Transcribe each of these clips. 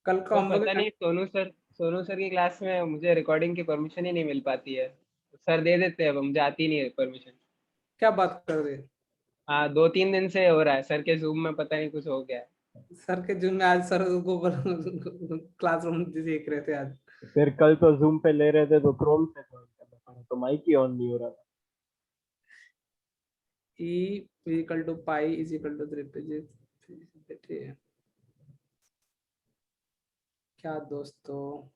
कल का तो होमवर्क पता नहीं सोनू सर की क्लास में मुझे रिकॉर्डिंग की परमिशन ही नहीं मिल पाती है। सर दे देते हैं, मुझे आती नहीं है परमिशन। क्या बात कर रहे? हाँ, 2-3 दिन से हो रहा है, सर के जूम में पता नहीं कुछ हो गया है। सर के जिम में आज सर गूगल क्लासरूम देख रहे थे आज। फिर कल तो जूम पे ले रहे थे तो क्रोम से ज्वाइन करना पड़ा, तो माइक ही ऑन नहीं हो रहा था। E equal to pi is equal to 3 बैठे क्या दोस्तों।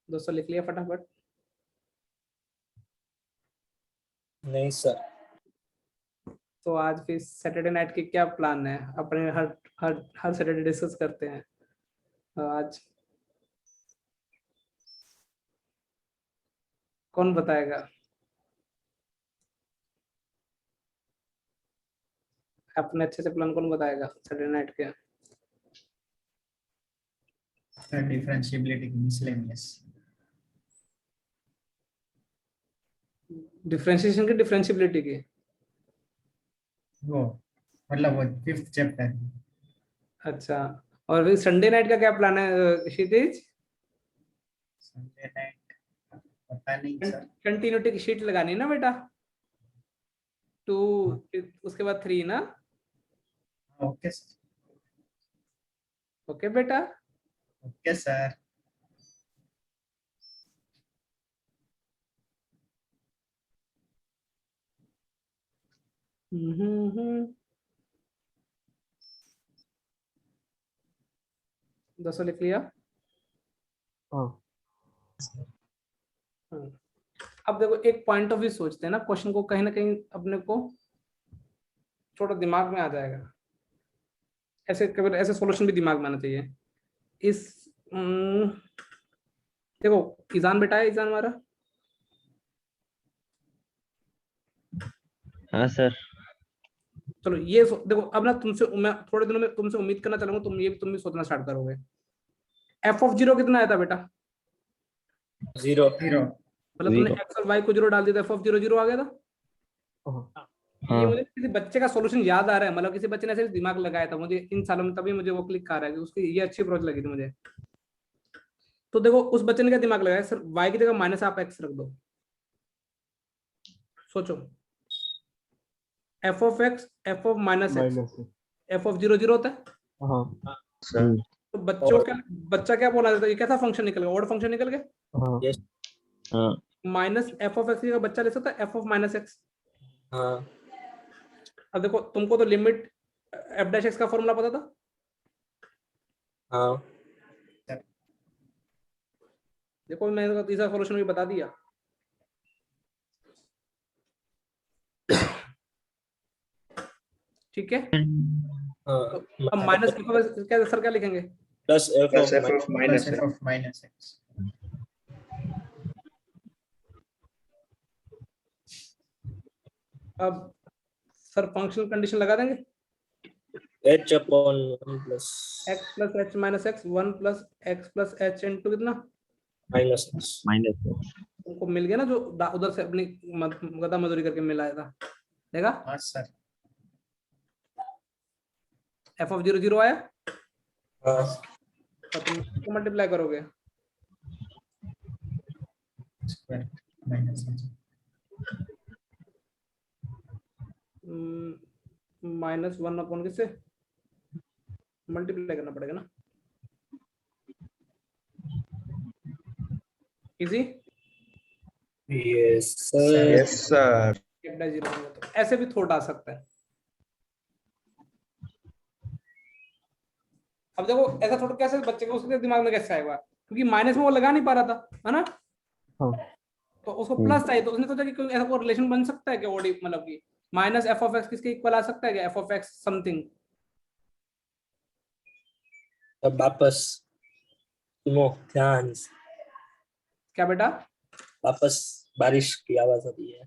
दोस्तों लिख लिया फटाफट? नहीं सर। तो आज फिर सैटरडे नाइट के क्या प्लान है अपने? हर हर हर सैटरडे डिस्कस करते हैं। आज कौन बताएगा? अपने अच्छे से प्लान कौन बताएगा सैटरडे नाइट के? Differentiability miscellaneous. डिफरेंशिएशन की डिफरेंशिएबिलिटी की वो मतलब वो 5th चैप्टर। अच्छा। और फिर संडे नाइट का क्या प्लान है क्षितिज? संडे नाइट पता नहीं सर। कंटिन्यूटी की शीट लगानी है ना बेटा? 2 उसके बाद 3 ना? Okay sir. ओके बेटा। Okay sir. दोस्तों लिख लिया? हाँ। अब देखो एक पॉइंट ऑफ व्यू सोचते हैं ना, क्वेश्चन को कहीं ना कहीं अपने को थोड़ा दिमाग में आ जाएगा। ऐसे कभी ऐसे सॉल्यूशन भी दिमाग में आना चाहिए। इस देखो ईजान बेटा है, ईजान हमारा। हाँ सर। चलो ये देखो अब ना तुमसे मैं थोड़े दिनों में तुमसे उम्मीद करना चाहूंगा तुम भी सोचना स्टार्ट करोगे। एफ ऑफ जीरो कितना आया था बेटा? 0 मतलब तुमने एक्स और वाई को जीरो डाल दिया था, एफ ऑफ जीरो जीरो आ गया था। ये मुझे किसी बच्चे का सॉल्यूशन याद आ रहा है, मतलब किसी बच्चे ने ऐसे दिमाग लगाया था मुझे इन सालों में, तभी मुझे वो क्लिक आ रहा है कि उसकी ये अच्छी अप्रोच लगी थी मुझे। तो देखो उस बच्चे ने क्या दिमाग लगाया, सर वाई की जगह माइनस आप एक्स रख दो। सोचो F of x F of minus x F of zero zero होता है। हाँ सर। तो बच्चा क्या बोला जाता है, ये कैसा फंक्शन निकल गया? ऑड फंक्शन निकल गया। हाँ माइनस एफ ऑफ एक्स की जगह बच्चा ले सकता है एफ ऑफ माइनस एक्स। हाँ। अब देखो तुमको तो लिमिट एफ डैश एक्स का फॉर्मूला पता था? हाँ। देखो मैंने तो तीसरा सॉल्यूशन भी बता दिया। ठीक है। तो अब माइनस एफ ऑफ एक्स क्या सर क्या लिखेंगे? Plus f of minus x. अब सर फंक्शनल कंडीशन लगा देंगे। h upon 1 plus x plus h minus x 1 plus x plus h into कितना? Minus x। उनको मिल गया ना जो उधर से अपनी गदा मजदूरी करके मिलाया था, देखा? हाँ sir. F of zero zero आया। हाँ। तो तुम मल्टीप्लाई करोगे माइनस 1 अपॉन किससे मल्टीप्लाई करना पड़ेगा ना? Easy. Yes sir. Yes sir. तो ऐसे भी थोड़ा आ सकता है। अब देखो ऐसा थोड़ा कैसे बच्चे को उसके दिमाग में कैसे आएगा, क्योंकि माइनस में वो लगा नहीं पा रहा था, है ना? तो उसको प्लस चाहिए, तो उसने सोचा कि कोई ऐसा कोई रिलेशन बन सकता है कि ओडी मतलब कि माइनस एफ ऑफ एक्स किसके इक्वल आ सकता है कि एफ ऑफ एक्स समथिंग। अब वापस सुनो ध्यान से। क्या बेटा? वापस बारिश की आवाज आ रही है।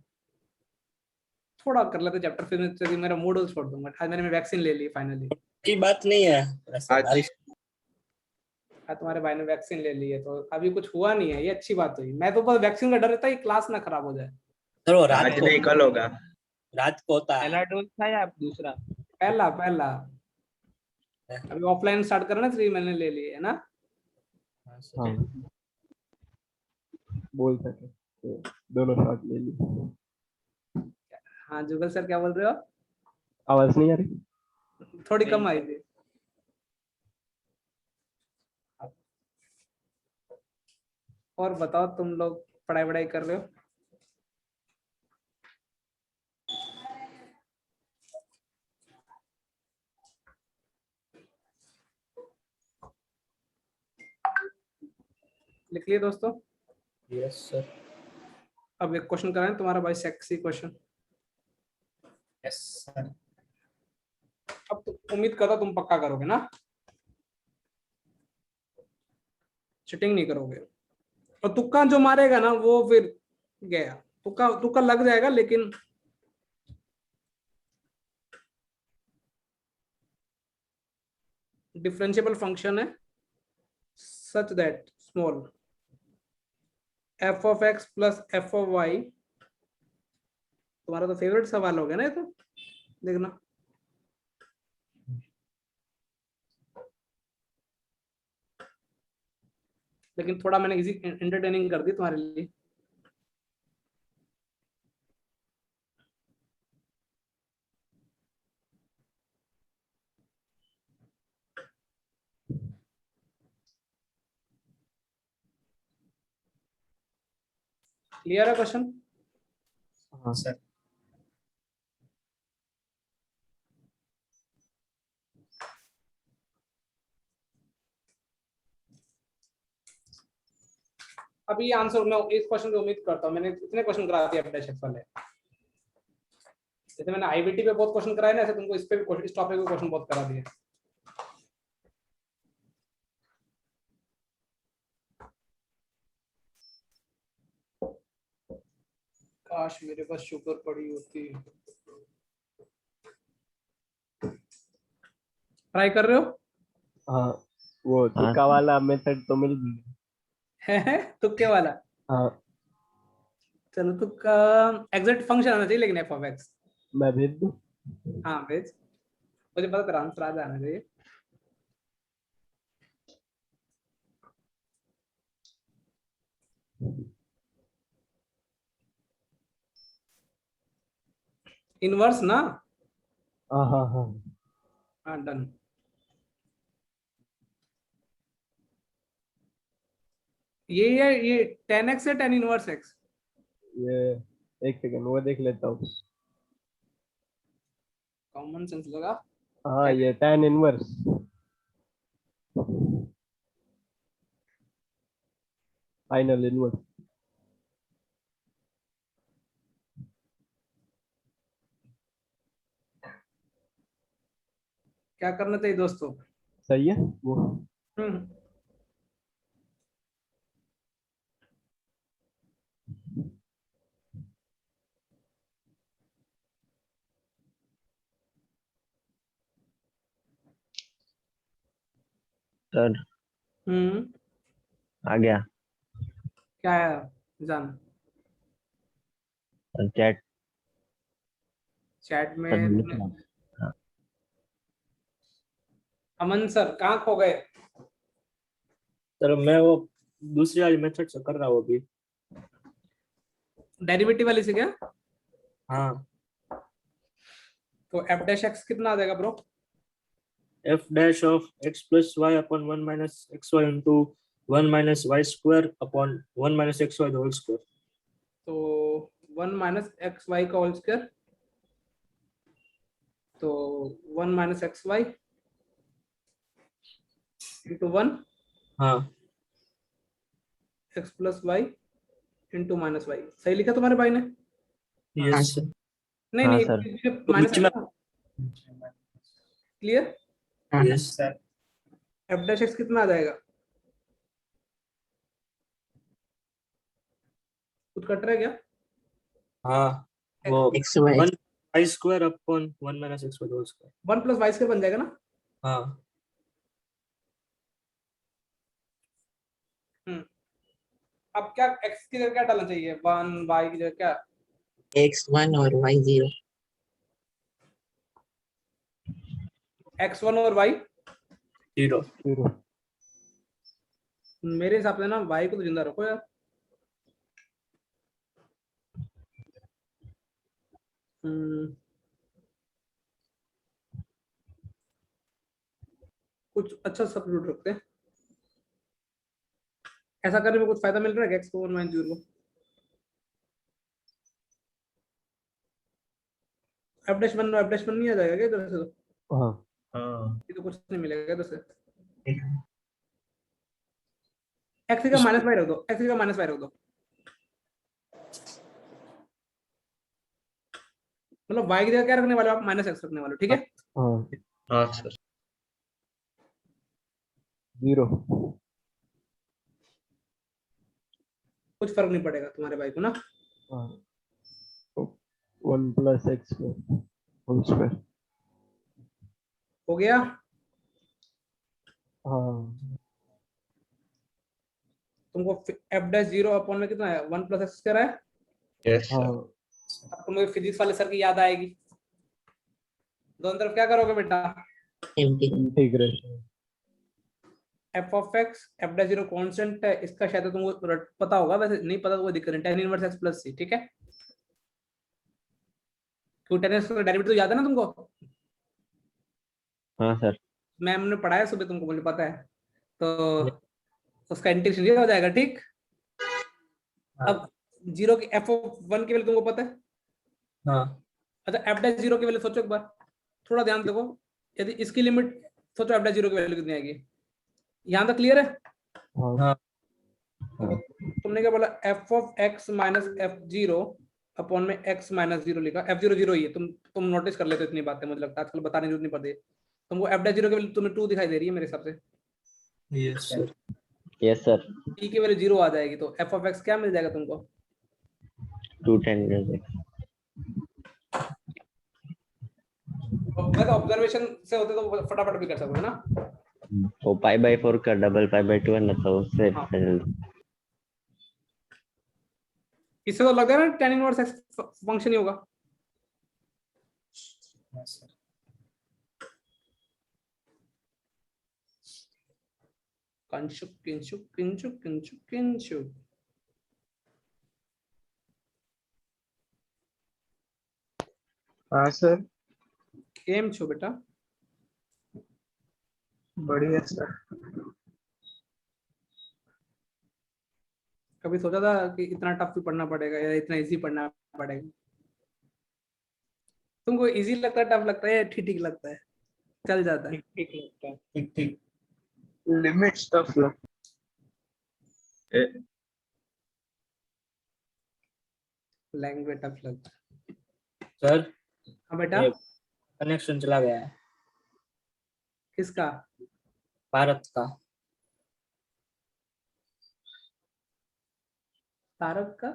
थोड़ा कर लेते चैप्टर, फिर मेरा मूड छोड़ दूंगा। आज मैंने वैक्सीन ले ली फाइनली। की बात नहीं है, बारिश तुम्हारे भाई ने वैक्सीन ले ली है तो अभी कुछ हुआ नहीं है, ये अच्छी बात हुई। मैं तो बस वैक्सीन का डर रहता है कि क्लास ना खराब हो जाए। सर वो रात आज को नहीं कल होगा। रात को होता है। पहला डोज था या दूसरा? पहला पहला अभी ऑफलाइन स्टार्ट करना 3 महीने ले लिए है ना। हाँ, सर। हाँ बोल सके तो दोनों शॉट ले ली। हाँ जुगल सर क्या बोल रहे हो? आवाज नहीं आ रही? थोड़ी नहीं। कम आई थी। और बताओ तुम लोग पढ़ाई वढ़ाई कर रहे हो? लिख लिए दोस्तों? Yes sir. अब एक क्वेश्चन कराएं तुम्हारा भाई, सेक्सी क्वेश्चन। Yes, sir. अब तो उम्मीद करता तुम पक्का करोगे ना, चिटिंग नहीं करोगे। और तुक्का जो मारेगा ना वो फिर गया। तुक्का तुक्का लग जाएगा, लेकिन डिफरेंशिएबल फंक्शन है such that small f of x plus f of y। तुम्हारा तो फेवरेट सवाल हो गया ना ये तो, देखना। लेकिन थोड़ा मैंने इजी एंटरटेनिंग कर दी तुम्हारे लिए। क्लियर है क्वेश्चन? हाँ Sir. अभी आंसर मैं इस क्वेश्चन की उम्मीद करता हूँ। मैंने इतने क्वेश्चन करा दिए अपडेट वाले, जैसे मैंने आईबीटी पे बहुत क्वेश्चन कराए ना, ऐसे तुमको इस पे भी इस टॉपिक पे क्वेश्चन बहुत करा दिए। काश मेरे पास शुगर पड़ी होती। ट्राई कर रहे हो? हाँ वो तुक्का वाला मेथड तो मिल गया। है तुक्के वाला? हाँ चलो तुक्का एग्जैक्ट फंक्शन आना चाहिए लेकिन एफ ऑफ एक्स। मैं भेज दूँ? हाँ भेज, मुझे पता तेरा आंसर आ जाना चाहिए। इनवर्स ना? हाँ हाँ हाँ हाँ डन। ये 10x है 10 इनवर्स x। ये एक सेकंड वो देख लेता हूँ। कॉमन सेंस लगा। हाँ ये tan इनवर्स फाइनल इनवर्स। क्या करना चाहिए दोस्तों? सही है वो। हम्म सर हम्म आ गया क्या है जान? चैट चैट सर में लिख तुमने रहा हूँ। हाँ अमन सर कहाँ खो गए? सर मैं वो दूसरी वाली मेथड से कर रहा हूँ अभी। डेरिवेटिव वाली से क्या? हाँ तो एफ डैश एक्स कितना आ जाएगा bro? f dash of x plus y upon 1 minus xy into 1 minus y square upon 1 minus xy the whole square। तो 1 माइनस एक्स वाई का होल स्क्वायर, तो 1 माइनस एक्स वाई इंटू 1 हाँ x plus y into minus y. सही लिखा तुम्हारे भाई ने? Yes नहीं हाँ नहीं सर माइनस में clear. Yes Sir. F dash x कितना आ जाएगा? कुछ कट रहा है क्या? हाँ वो x y 1 y square upon 1 minus xy the whole square। 1 plus y square बन जाएगा ना? हाँ अब क्या x की जगह क्या डालना चाहिए, 1 y की जगह क्या? x1 और y0। x1 और y 0 0। मेरे हिसाब से ना y को तो जिंदा रखो यार। कुछ अच्छा सब्स्टिट्यूट रखते हैं, ऐसा करने में कुछ फायदा मिल रहा है x को 1 माइनस 0 को। f डैश 1 नहीं आ जाएगा क्या इधर से? तो हाँ हाँ ये तो कुछ नहीं मिलेगा इधर से। ठीक है। x का माइनस y रख दो, x का माइनस y रख दो, मतलब y की जगह क्या रखने वाले हो आप, माइनस x रखने वाले हो, ठीक है। हाँ हाँ सर 0। कुछ फर्क नहीं पड़ेगा तुम्हारे भाई को ना। हाँ 1 + x² होल स्क्वायर। हो गया। हाँ तुमको f डैश 0 अपॉन में कितना है, 1 + x स्क्वायर है। यस हाँ सर अब तुम्हें फिजिक्स वाले सर की याद आएगी, दोनों तरफ क्या करोगे बेटा, integration. f of x, f dash 0 constant है, इसका शायद तुमको पता होगा, वैसे नहीं पता तो कोई दिक्कत नहीं, tan इनवर्स x + c, ठीक है। क्यों tan इनवर्स का डेरिवेटिव तो याद है ना तुमको, हाँ सर मैम ने पढ़ाया सुबह तुमको, मुझे पता है। तो उसका इंटीग्रेशन ये हो जाएगा, ठीक। अब 0 की f(1) की वैल्यू तुमको पता है। हाँ अच्छा f डैश 0 की वैल्यू सोचो एक बार, थोड़ा ध्यान देखो, यदि इसकी लिमिट सोचो, f डैश 0 की वैल्यू कितनी आएगी, यहाँ तक क्लियर है। हाँ हाँ तो तुमने क्या बोला, f of x minus f0 upon में x माइनस 0 लिखा, f0 0 ही है, तुम नोटिस कर लेते हो इतनी बातें, मुझे लगता है आजकल बताने की जरूरत नहीं पड़ती। तुमको f डैश 0 की वैल्यू तुम्हें 2 दिखाई दे रही है मेरे हिसाब से, yes sir yes sir t की वैल्यू 0 आ जाएगी, तो f ऑफ x क्या मिल जाएगा तुमको, 2 tan inverse x। अगर ऑब्जर्वेशन से होते तो फटाफट भी कर सकते हो ना। वो π/4 का डबल π/2 है ना, तो उससे हाँ। पता चलता। इससे तो लग रहा है ना tan इनवर्स x फंक्शन ही होगा। कंचुक किंचुक किंचुक किंचुक किंचुक। हाँ सर केम छो बेटा, बढ़िया सर। कभी सोचा था कि इतना टफ भी पढ़ना पड़ेगा या इतना इजी पढ़ना पड़ेगा? तुमको इजी लगता है, टफ लगता है, ठीक ठीक लगता है, चल जाता है? ठीक ठीक लगता है, ठीक ठीक लिमिट स्टफ लगता लैंग्वेज टफ लगता है। सर हाँ बेटा। ये कनेक्शन चला गया है किसका? भारत का। तारक का?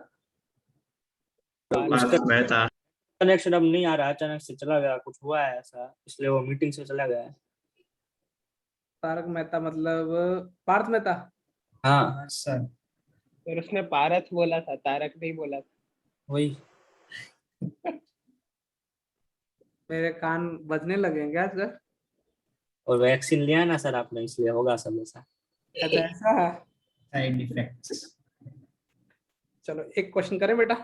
उसका मेहता कनेक्शन अब नहीं आ रहा, अचानक से चला गया, कुछ हुआ है ऐसा, इसलिए वो मीटिंग से चला गया है। तारक मेहता मतलब पार्थ मेहता? हाँ हाँ सर है। और उसने पारस बोला था, तारक नहीं बोला था। वही। मेरे कान बजने लगे क्या सर? और वैक्सीन लिया ना सर आपने, इसलिए होगा सब ऐसा। अच्छा ऐसा है। Side effects. चलो एक क्वेश्चन करें बेटा,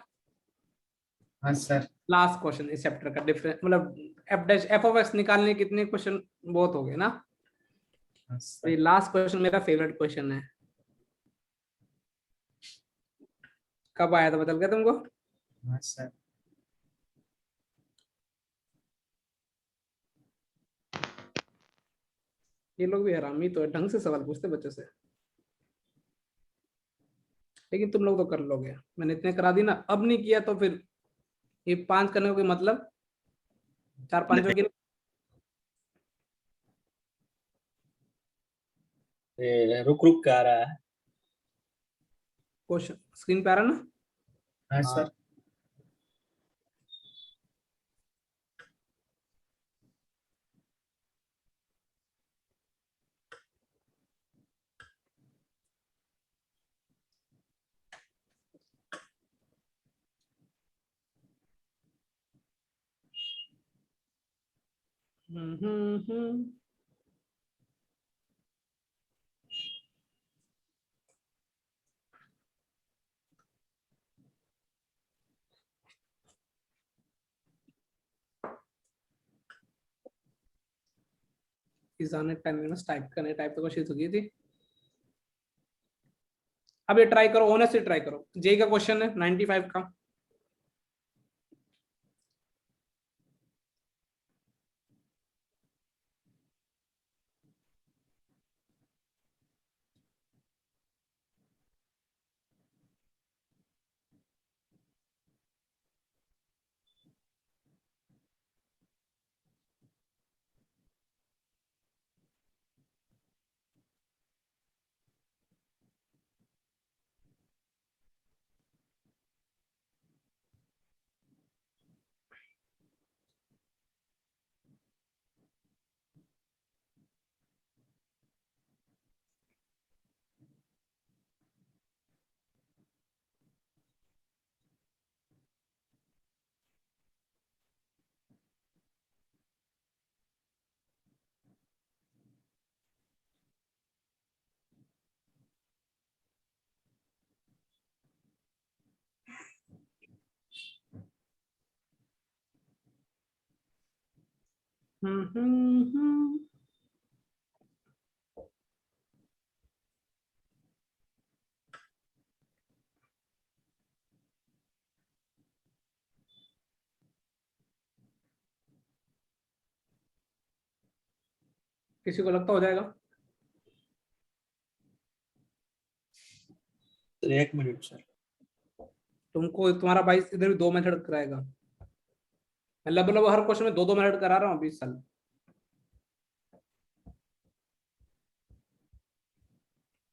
हाँ सर लास्ट क्वेश्चन इस चैप्टर का, डिफरेंस मतलब एफ ऑफ एक्स निकालने के कितने क्वेश्चन बहुत हो गए ना, हाँ तो ये सर लास्ट क्वेश्चन मेरा फेवरेट क्वेश्चन है। कब आया था बदल गया तुमको? हाँ सर ये लोग भी हरामी तो है, ढंग से सवाल पूछते बच्चों से, लेकिन तुम लोग तो कर लोगे, मैंने इतने करा दी ना, अब नहीं किया तो फिर ये 5 करने का कोई मतलब, 4-5 की रुक रुक के आ रहा है। क्वेश्चन स्क्रीन पे आ रहा ना। हाँ हाँ सर इजाने 10 मिनट्स टाइप करने, टाइप तो कोशिश की थी। अब ये ट्राई करो, ऑनेस्टली ट्राई करो। जे का क्वेश्चन है 95 का। किसी को लगता हो जाएगा? तो 1 मिनट सर। तुमको तुम्हारा भाई इधर भी 2 मेथड कराएगा। मैं लगभग हर क्वेश्चन में 2-2 मिनट करा रहा हूँ 20 साल।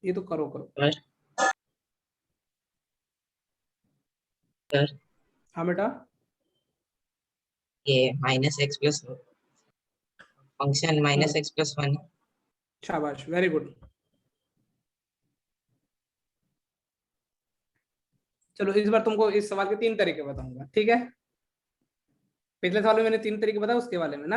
ये तो करो करो। सर हाँ बेटा। ये minus x plus function minus x plus 1। शाबाश, वेरी गुड। चलो इस बार तुमको इस सवाल के 3 तरीके बताऊंगा, ठीक है? पिछले सवाल में मैंने 3 तरीके बताया, उसके वाले में ना।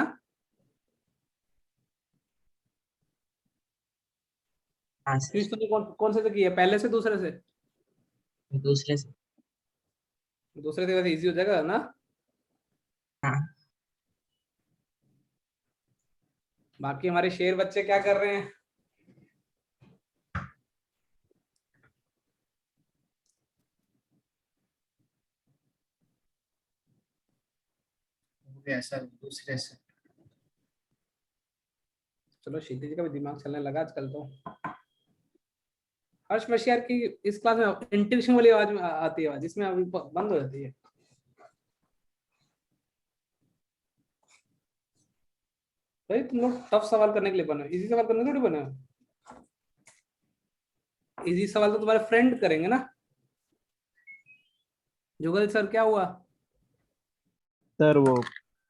हाँ सर, क्विज तुमने कौन से किया, पहले से दूसरे से? दूसरे से। दूसरे से वैसे इजी हो जाएगा ना। हाँ बाकी हमारे शेर बच्चे क्या कर रहे हैं? हो गया सर दूसरे से। चलो क्षितिज का भी दिमाग चलने लगा आजकल तो। हर्ष मशियार की इस क्लास में इंटेंशन वाली आवाज में आती है, जिसमें अभी बंद हो जाती है। भाई तुम लोग टफ सवाल करने के लिए बने हो, इजी सवाल करने थोड़ी बने हो। इजी सवाल तो तुम्हारे फ्रेंड करेंगे ना। जुगल सर क्या हुआ? सर वो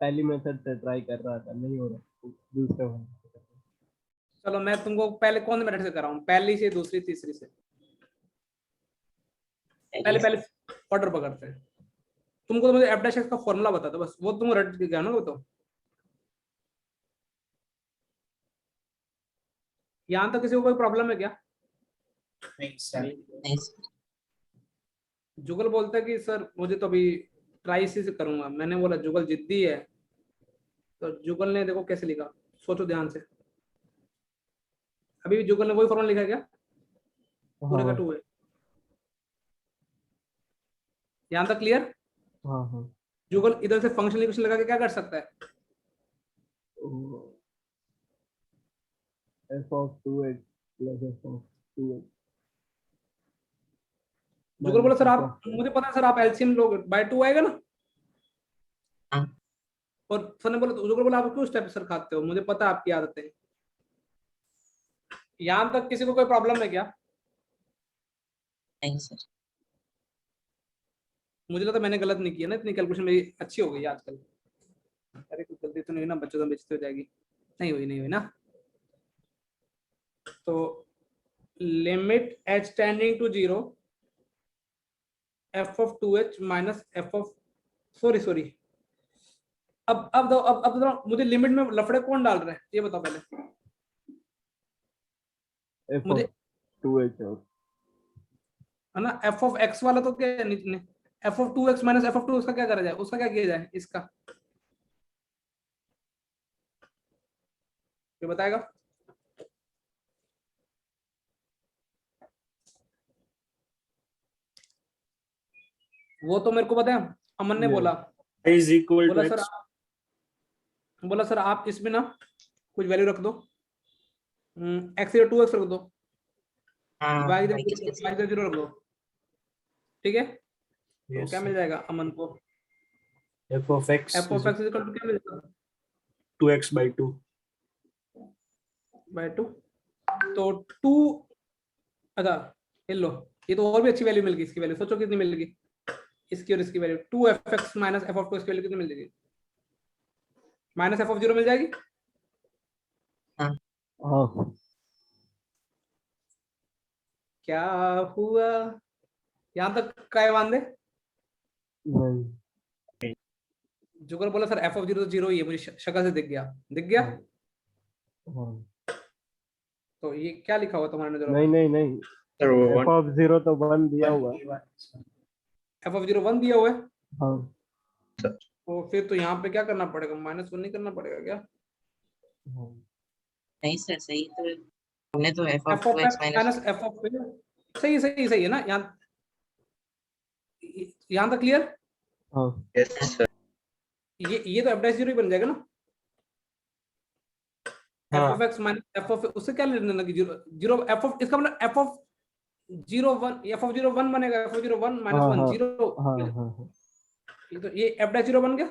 पहली मेथड से ट्राई कर रहा था, नहीं हो रहा, दूसरे वाले। चलो मैं तुमको पहले कौन से मेथड से कराऊं, पहली से, दूसरी, तीसरी से? पहले पहले ऑर्डर पकड़ते हैं। तुमको तो मुझे एफ डैश एक्स का फॉर्मूला बता दो बस, वो तुम रट गया ना। वो तो यहाँ तक किसी को कोई प्रॉब्लम है क्या? नहीं सर। नहीं सर। जुगल बोलता है कि सर मुझे तो अभी ट्राई इसी से करूंगा। मैंने बोला जुगल जिद्दी है, तो जुगल ने देखो कैसे लिखा, सोचो ध्यान से। अभी जुगल ने वही फॉर्मूला लिखा है क्या? पूरे का 2 है। यहाँ तक क्लियर? हाँ हाँ। जुगल इधर से फंक्शनल इक्वेशन लगा के क्या कर सकता है? f of 2x plus f of 2x। जुगल बोला सर आप, मुझे पता है सर आप एलसीएम लोगे बाय 2 आएगा ना। हाँ। और सर ने बोला, जुगल बोला आप क्यों स्टेप सर खाते हो, मुझे पता है आपकी आदतें। यहाँ तक किसी को कोई प्रॉब्लम है क्या? नहीं सर। मुझे लगता मैंने गलत नहीं किया ना, इतनी कैलकुलेशन मेरी अच्छी हो गई आजकल। अरे कुछ गलती तो नहीं ना, बच्चों तो बेइज्जती हो जाएगी। नहीं हुई ना। तो limit h tending to 0 f of 2h minus f of sorry अब दो, मुझे लिमिट में लफड़े कौन डाल रहे हैं ये बताओ पहले f मुझे, of 2h और है ना। एफ ऑफ एक्स वाला तो क्या है, F of 2x minus f of 2 उसका क्या करा जाए, उसका क्या किया जाए, इसका ये बताएगा। वो तो मेरे को पता है, अमन ने ये बोला is equal to बोला सर x. बोला सर आप इसमें ना कुछ वैल्यू रख दो, एक्स 2x रख दो, हाँ y y के साथ 0 रख दो, ठीक है। तो Yes, क्या sir. मिल जाएगा अमन को, f of x f of is x equal to क्या मिल जाएगा 2x by 2. बाय 2, तो 2, अच्छा ये लो, ये तो और भी अच्छी वैल्यू मिल गई, इसकी वैल्यू सोचो कितनी मिल गई, इसकी और इसकी value 2f(x minus f of 2) इसकी वैल्यू कितनी मिल जाएगी, माइनस एफ ऑफ 0 मिल जाएगी। हाँ क्या हुआ यहाँ तक, काय बांधे नहीं जुगर बोला सर एफ ऑफ 0 तो 0 ही है, मुझे शक्ल से दिख गया। हाँ तो ये क्या लिखा हुआ तुम्हारे नजर नहीं नहीं नहीं सर वो f of 0 तो 1 दिया हुआ है। एफ ऑफ 0 1 दिया हुआ है, हाँ तो फिर तो यहाँ पे क्या करना पड़ेगा, -1 नहीं करना पड़ेगा क्या, हाँ नहीं सर सही तो हमने तो f F of of 2x x minus f of, सही है ना, यहाँ तक क्लियर। हाँ यस सर ये तो f' 0 ही बन जाएगा ना, एफ हाँ of x minus f of, उससे क्या लेना देना कि 0 एफ ऑफ, इसका मतलब एफ ऑफ 0 1, एफ ऑफ 0 1 बनेगा, एफ ऑफ 0 1 हाँ -1 हाँ 0, हाँ हाँ तो ये f' 0 बन गया।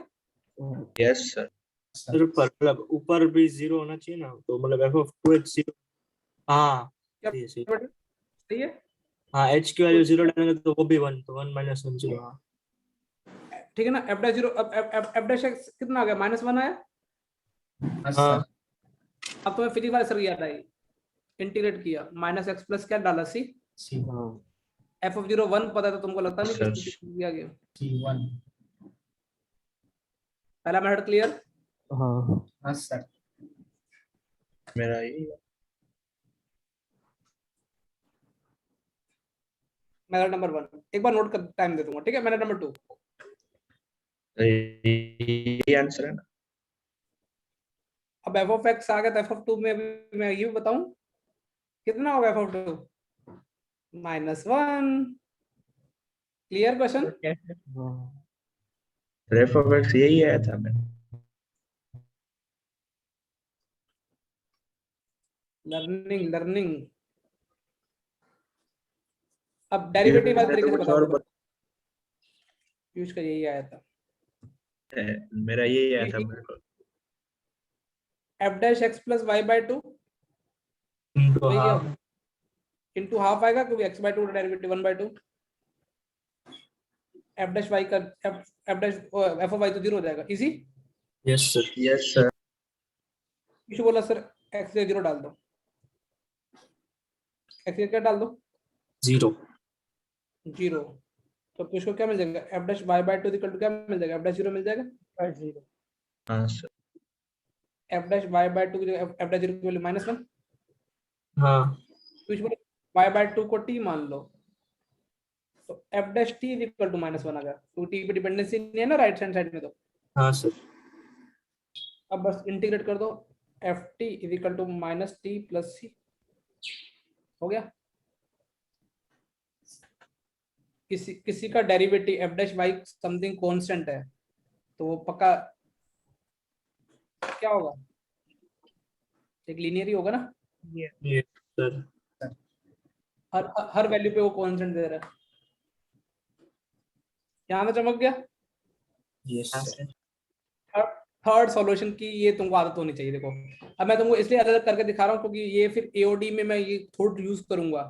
हाँ यस सर सर मतलब ऊपर भी 0 होना चाहिए ना, तो मतलब f of 2x 0. हाँ क्या सही है, सही. बेटा? सही है, हाँ h की वैल्यू 0 डालेंगे तो वो भी 1, तो 1 - 1 0. हाँ ठीक है ना, f'0, अब f' कितना आ गया, -1 आया। हाँ हाँ. सर अब तुम्हें फिजिक्स वाले सर याद आई, इंटीग्रेट किया, -x प्लस क्या डाला c, सी हाँ एफ ऑफ 0 1 पता था तुमको, लगता नहीं सर। कि दिया गया। C1 पहला मेथड क्लियर। हाँ हाँ सर मेरा ये मेथड नंबर 1 एक बार नोट कर टाइम दे दूंगा, ठीक है। मेथड नंबर 2, ये आंसर है ना। अब एफ ऑफ एक्स आ गया, तो एफ ऑफ 2 में अभी मैं ये भी बताऊं कितना होगा एफ ऑफ 2, -1। Clear question. हाँ रेफ ऑफ एक्स यही आया था मैं। लर्निंग अब डेरिवेटिव वाले तरीके से बताओ, पीयूष का यही आया था, मेरा यही आया था बिल्कुल। f' प्लस y/2 into वही half. इंटू हाफ आएगा, क्योंकि x/2 का डेरिवेटिव 1/2, f' y का f ऑफ y तो 0 हो जाएगा, easy. Yes sir. Yes sir Piyush बोला सर x से 0 डाल दो, x से क्या डाल दो 0. 0, तो पीयूष को क्या मिल जाएगा, f'(y/2) इक्वल टू क्या मिल जाएगा, f'(0) मिल जाएगा, हाँ सर f'(y/2) की जगह f'(0) की वैल्यू -1। हाँ पीयूष बोला y/2 को t मान लो, तो f' t इक्वल टू -1 आ गया, तो t पे डिपेंडेंसी नहीं है ना राइट हैंड साइड में, तो हाँ सर. अब बस इंटीग्रेट कर दो, ft equal to -t plus c हो गया। किसी का डेरिवेटिव f'(y) समथिंग कांस्टेंट है, तो वो पक्का क्या होगा, एक लीनियर ही होगा ना, Yes sir. हर वैल्यू पे वो कांस्टेंट दे रहा है। यहाँ तो चमक गया। यस हाँ सर सर थर्ड सॉल्यूशन की ये तुमको आदत होनी चाहिए। देखो अब मैं तुमको इसलिए अलग अलग करके दिखा रहा हूँ, क्योंकि ये फिर एओडी में मैं ये थोड़ा यूज करूंगा,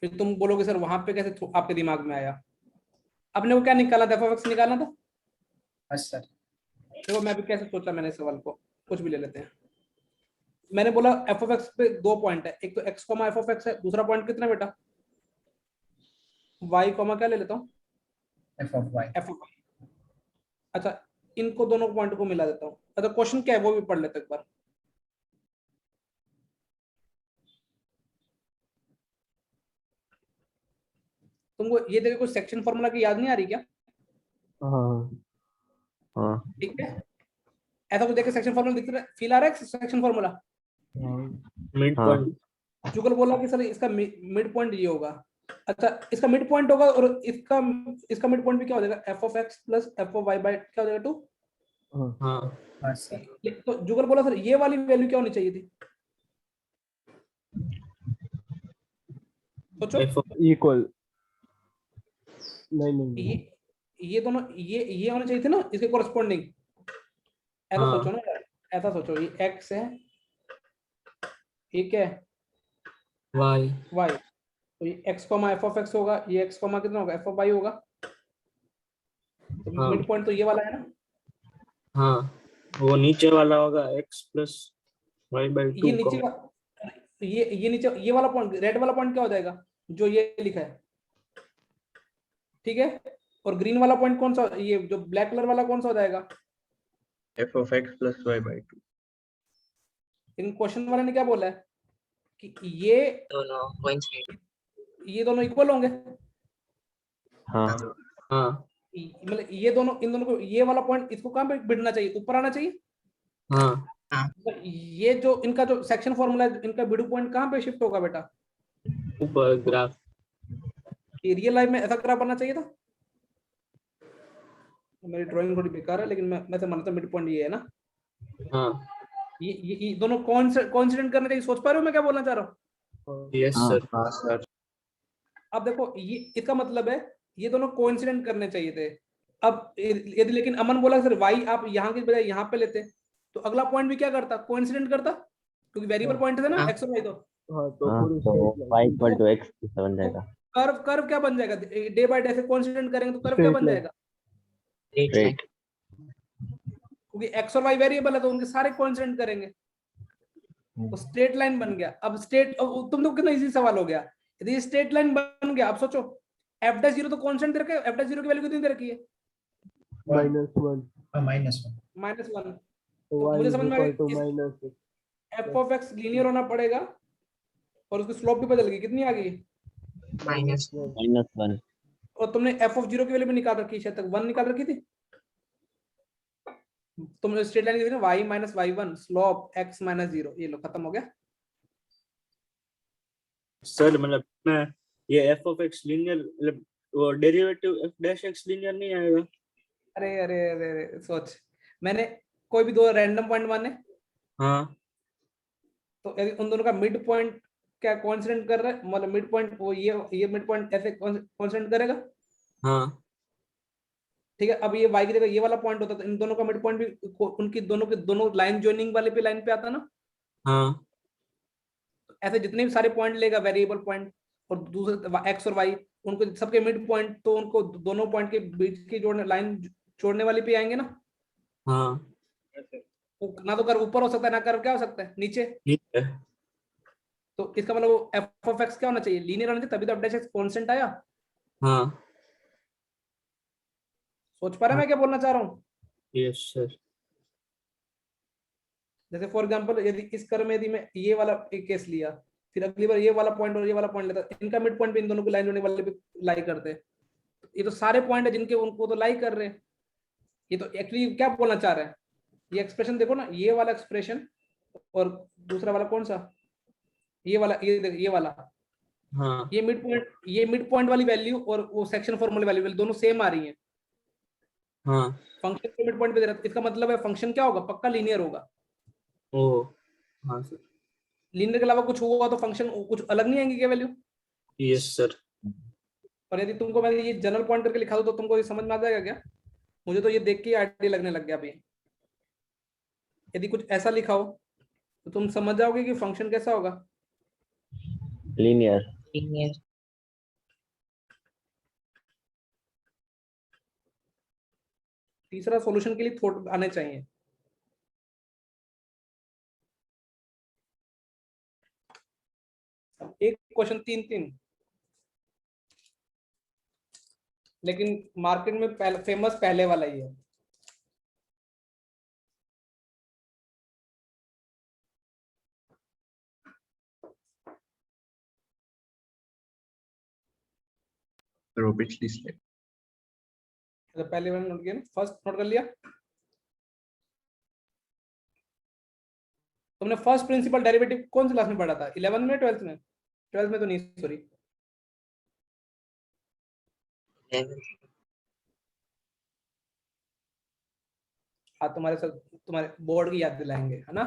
फिर तुम बोलोगे सर वहां पे कैसे आपके दिमाग में आया। अपने को क्या निकालना था, f(x) निकालना था। हाँ सर देखो मैं भी कैसे सोचा मैंने सवाल को, कुछ भी ले लेते हैं। मैंने बोला f(x) पे 2 पॉइंट है, एक तो x, f(x) है, दूसरा पॉइंट कितना बेटा y, क्या ले लेता हूँ एफ ऑफ वाई f(y). अच्छा इनको दोनों पॉइंट को मिला देता हूँ। अच्छा क्वेश्चन क्या है वो भी पढ़ लेते एक बार। तुमको ये देखो कुछ सेक्शन फॉर्मूला की याद नहीं आ रही क्या? हाँ हाँ ठीक है, ऐसा कुछ देखे सेक्शन फॉर्मूला दिख रहा है, फील आ रहा है सेक्शन फॉर्मूला? हाँ मिड हाँ। पॉइंट। जुगल बोला कि सर इसका मिड पॉइंट ये होगा। अच्छा इसका मिड पॉइंट होगा और इसका मिड पॉइंट भी क्या हो जाएगा, f of x plus f of y by क्या हो जाएगा 2। हाँ हाँ हाँ सर। तो जुगल बोला सर ये वाली वैल्यू क्या होनी चाहिए थी, सोचो। एफ इक्वल, नहीं ये दोनों ये होने चाहिए थे ना इसके कोरस्पॉन्डिंग। ऐसा हाँ। सोचो ना यार, ऐसा सोचो, ये एक्स है, ये क्या है, वाई। वाई। तो ये x comma F of x होगा, ये एक्स कॉमा कितना होगा, एफ ऑफ वाई होगा। तो हाँ मिड पॉइंट तो ये वाला है ना। हाँ, वो नीचे वाला होगा एक्स प्लस वाई बाई ये 2 नीचे का, ये नीचे ये वाला पॉइंट, रेड वाला पॉइंट क्या हो जाएगा, जो ये लिखा है, ठीक है। और ग्रीन वाला पॉइंट कौन सा, ये जो ब्लैक कलर वाला कौन सा हो जाएगा, f of x plus y by 2। इन क्वेश्चन वाले ने क्या बोला है कि ये दोनों coincident. दोनों इक्वल होंगे। हाँ हाँ मतलब ये दोनों, इन दोनों को ये वाला पॉइंट इसको कहां पे बिठना चाहिए, ऊपर आना चाहिए। हाँ, तो ये जो इनका जो सेक्शन फॉर्मूला है, इनका बिडू पॉइंट कहां पे शिफ्ट होगा बेटा, ऊपर ग्राफ। ये रियल लाइफ में ऐसा ग्राफ बनना चाहिए था। मेरी ड्राइंग थोड़ी बेकार है लेकिन मैं तो मानता हूं मिड पॉइंट ये है ना। हाँ ये दोनों कोइंसिडेंट करने चाहिए, सोच पा रहे हो मैं क्या बोलना चाह रहा हूँ। Yes sir. हाँ सर। अब देखो ये इसका मतलब है ये दोनों कोइंसिडेंट करने चाहिए थे। अब यदि लेकिन अमन बोला सर वाई आप यहाँ की बजाय यहाँ पे लेते तो अगला पॉइंट भी क्या करता, कोइंसिडेंट करता, क्योंकि वेरिएबल पॉइंट थे ना हाँ। एक्स और वाई। तो हाँ तो हाँ पूरी तो straight line, y equal to x बन जाएगा। कर्व क्या बन जाएगा, डे बाय डे से कोइंसिडेंट करेंगे तो कर्व क्या Straight बन line. जाएगा, Straight line. राइट। क्योंकि एक्स और वाई वेरिएबल है तो उनके सारे कोइंसिडेंट करेंगे तो स्ट्रेट लाइन बन गया। अब तुम तो कितना इजी सवाल हो गया। यदि स्ट्रेट लाइन बन गया, अब सोचो एफ डैश जीरो तो कांस्टेंट दे रखा है, एफ डैश जीरो की वैल्यू कितनी दे रखी है, -1. -1 तो तो y मुझे is समझ में आ equal to गया -6. एफ ऑफ एक्स लीनियर होना पड़ेगा और उसकी स्लोप भी बदल गई, कितनी आ गई, Minus. -1। और तुमने एफ ऑफ जीरो की वैल्यू भी निकाल रखी है, शायद तक 1 निकाल रखी थी तुमने, स्ट्रेट लाइन की थी ना, y minus y1 slope x minus 0, ये लो खत्म हो गया। सर मतलब मैं ये एफ ऑफ एक्स लीनियर, मतलब वो derivative F dash x linear नहीं आएगा। अरे अरे अरे अरे सोच, मैंने कोई भी दो रैंडम पॉइंट माने हाँ तो यदि उन दोनों का मिड पॉइंट क्या कोइंसिडेंट कर रहा है, मतलब मिड पॉइंट वो ये मिड पॉइंट ऐसे कोइंसिडेंट करेगा, हाँ ठीक है। अब ये y की जगह ये वाला पॉइंट होता तो इन दोनों का मिड पॉइंट भी उनकी दोनों के दोनों लाइन जॉइनिंग वाले पे लाइन पे आता ना। हाँ तो ऐसे जितने भी सारे पॉइंट लेगा वेरिएबल पॉइंट और दूसरे x और y, उनको सबके मिड पॉइंट तो उनको दोनों पॉइंट के बीच की जोड़ने लाइन जोड़ने वाले पे आएंगे ना। हाँ ना तो कर्व ऊपर हो सकता है ना कर्व क्या हो सकता है नीचे। ठीक है। तो इसका मतलब वो एफ ऑफ एक्स क्या होना चाहिए, लीनियर होना चाहिए, तभी तो एफ डैश एक्स कांस्टेंट आया। हाँ सोच पा रहे हैं मैं क्या बोलना चाह रहा हूँ। Yes sir. जैसे फॉर एग्जांपल यदि इस कर्व में यदि मैं ये वाला एक केस लिया, फिर अगली बार ये वाला पॉइंट और ये वाला पॉइंट लेता, इनका मिड पॉइंट भी इन दोनों को लाइन जोड़ने वाले पे लाई करते हैं। ये तो सारे पॉइंट है जिनके उनको तो लाई कर रहे हैं। ये तो एक्चुअली क्या बोलना चाह रहे हैं, ये एक्सप्रेशन देखो ना, ये वाला एक्सप्रेशन और दूसरा वाला कौन सा, ये वाला, ये वाला, हाँ ये मिड पॉइंट वाली वैल्यू और वो सेक्शन फॉर्मूले वाली वैल्यू दोनों सेम आ रही है। हाँ। फंक्शन के मिड पॉइंट पे दे रहा है, इसका मतलब है फंक्शन क्या होगा, पक्का लीनियर होगा। ओ हाँ सर। लीनियर के अलावा कुछ हुआ तो फंक्शन कुछ अलग नहीं आएंगे क्या वैल्यू। Yes sir. और यदि तुमको मैं ये जनरल पॉइंट करके लिखा दूं तो तुमको ये समझ में आ जाएगा क्या, मुझे तो ये देख के आइडिया लगने लग गया अभी। यदि कुछ ऐसा लिखा हो तो तुम समझ जाओगे कि फंक्शन कैसा होगा, लीनियर। Linear. तीसरा सॉल्यूशन के लिए थॉट आने चाहिए। एक क्वेश्चन 3-3, लेकिन मार्केट में फेमस पहले वाला ही है। सर वो पिछली स्लाइड। तो पहले मैंने नोट किया ना, फर्स्ट नोट कर लिया तुमने। फर्स्ट प्रिंसिपल डेरिवेटिव कौन सी क्लास में पढ़ा था? 11 में, 12th में? 12th में तो नहीं, सॉरी। हाँ, तुम्हारे साथ तुम्हारे बोर्ड की याद दिलाएंगे, है ना?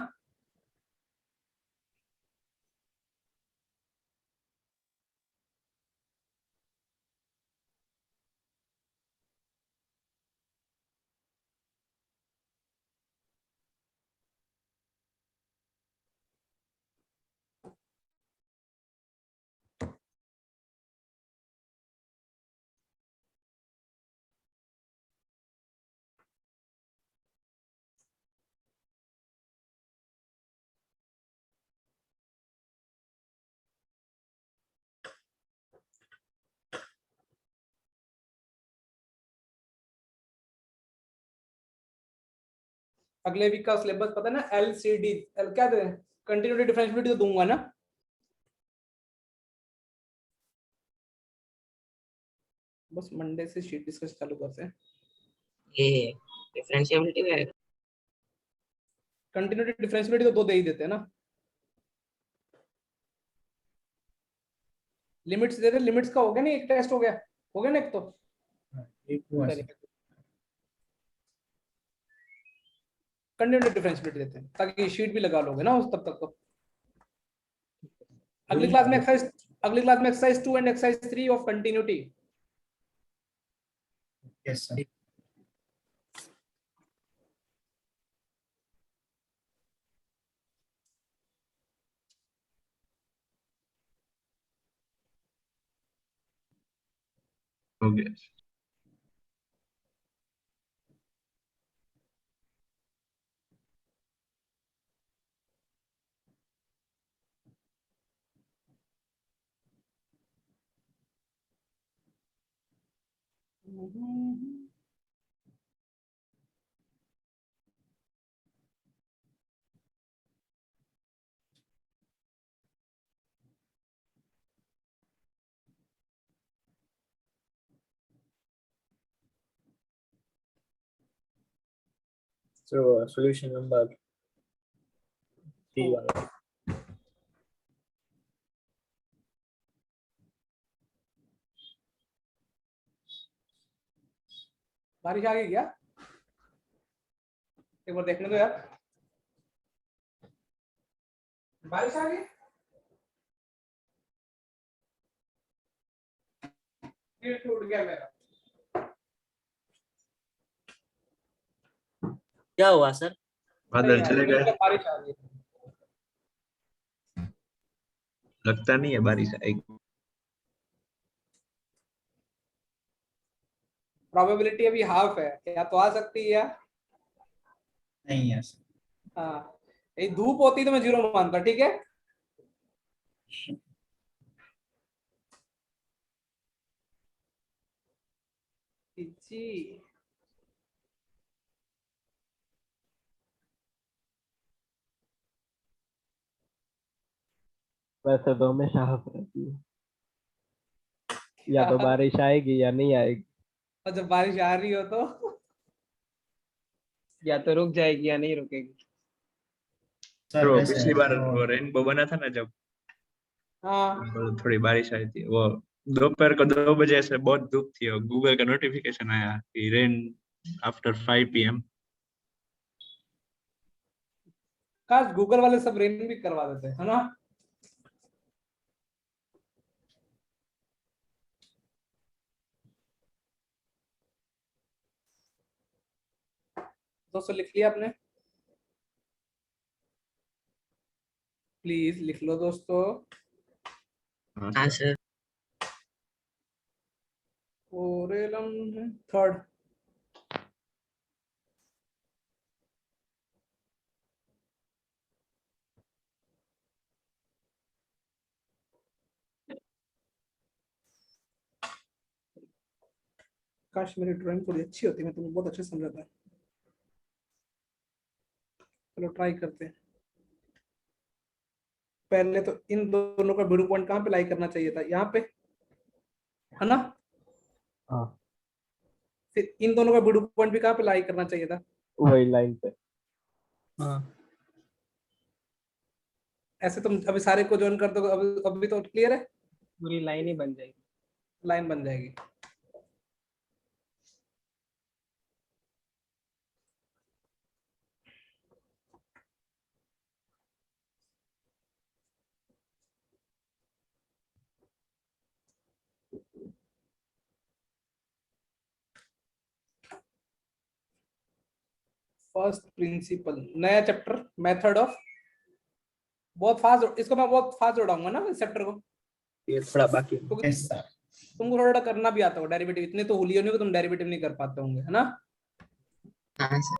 अगले वीक का सिलेबस पता है ना? LCD, क्या दे, कंटिन्यूटी डिफरेंशिएबिलिटी तो दूंगा ना? बस मंडे से शीट डिस्कस चालू करते हैं। ये डिफरेंशिएबिलिटी है। कंटिन्यूटी डिफरेंशिएबिलिटी तो 2 दे ही देते हैं ना। लिमिट्स दे दे, लिमिट्स का हो गया नहीं, एक टेस्ट हो गया ना एक तो। एक हुआ सर। कंटिन्यूटी डिफरेंशिएबिलिटी देते हैं ताकि शीट भी लगा लोगे ना उस तब तक तो। अगली क्लास में exercise 2 and exercise 3 of continuity. Yes sir. हो गया। So solution number 3. बारिश आ गई क्या? एक बार देखने दो यार, बारिश आ गई। ये टूट गया मेरा। क्या हुआ सर? बादल चले गए, बारिश आ गई। लगता नहीं है बारिश आएगी। प्रोबेबिलिटी अभी हाफ है, या तो आ सकती है या नहीं है सर। हाँ। ये धूप होती तो मैं 0 मानता, ठीक है? जी वैसे तो हमेशा हाफ रहती है, या तो बारिश आएगी या नहीं आएगी। और जब बारिश आ रही हो तो या तो रुक जाएगी या नहीं रुकेगी। सर वो वैसे पिछली बार वो वो रेनबो बना था ना, जब हाँ थोड़ी बारिश आई थी, वो दोपहर को 2 बजे से बहुत धूप थी और गूगल का नोटिफिकेशन आया कि रेन आफ्टर 5 PM। काश गूगल वाले सब रेन भी करवा देते, है ना? दोस्तों लिख लिया आपने? प्लीज लिख लो दोस्तों। हाँ सर। ओरेलम थर्ड। काश मेरी ड्राइंग थोड़ी अच्छी होती, मैं तुम्हें बहुत अच्छे समझाता। चलो ट्राई करते हैं। पहले तो इन दोनों का मिडल पॉइंट कहाँ पे लाई करना चाहिए था? यहाँ पे, है ना? हाँ फिर इन दोनों का मिड पॉइंट भी कहाँ पे लाई करना चाहिए था? वही लाइन पे। हाँ ऐसे तुम अभी सारे को ज्वाइन कर दो, अभी तो क्लियर है, पूरी लाइन ही बन जाएगी। लाइन बन जाएगी। फर्स्ट प्रिंसिपल, नया चैप्टर, मेथड ऑफ, बहुत फास्ट, इसको मैं बहुत फास्ट उड़ाऊंगा ना इस चैप्टर को, ये थोड़ा बाकी है। क्योंकि यस सर। तुमको थोड़ा थोड़ा करना भी आता होगा डेरिवेटिव, इतने तो होलियो नहीं कि तुम डेरिवेटिव नहीं कर पाते होंगे, है ना? हाँ सर,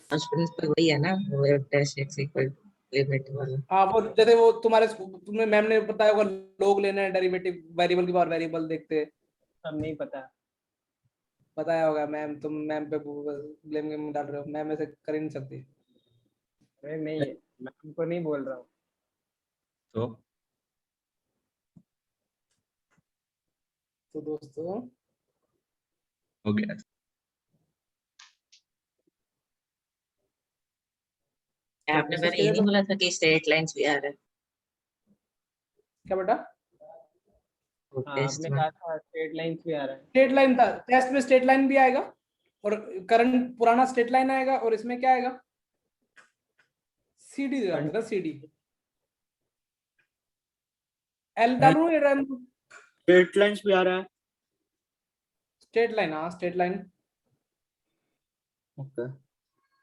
फर्स्ट प्रिंसिपल वही है ना, वो f dash x equal limit वाला। हाँ, वो जैसे वो तुम्हें मैम ने बताया होगा, लोग लेना है डेरिवेटिव, वेरिएबल की बार वेरिएबल देखते, सब नहीं पता। बताया होगा मैम, तुम मैम पे ब्लेम गेम डाल रहे हो, मैम ऐसे कर ही नहीं सकती। अरे नहीं, मैं तुमको नहीं बोल रहा हूँ। तो दोस्तों हो गया। आपने पहले ये नहीं बोला था कि स्ट्रेट लाइंस भी आ रहा है क्या बेटा? टेस्ट आपने में? कहा था स्ट्रेट लाइंस भी आ रहा है। स्ट्रेट लाइन था, टेस्ट में स्ट्रेट लाइन भी आएगा, और करंट पुराना स्ट्रेट लाइन आएगा, और इसमें क्या आएगा? सीडी डालते था, सीडी। एल डालूं या रैम? स्ट्रेट लाइंस भी आ रहा है। स्ट्रेट लाइन, हाँ स्ट्रेट लाइन। ओके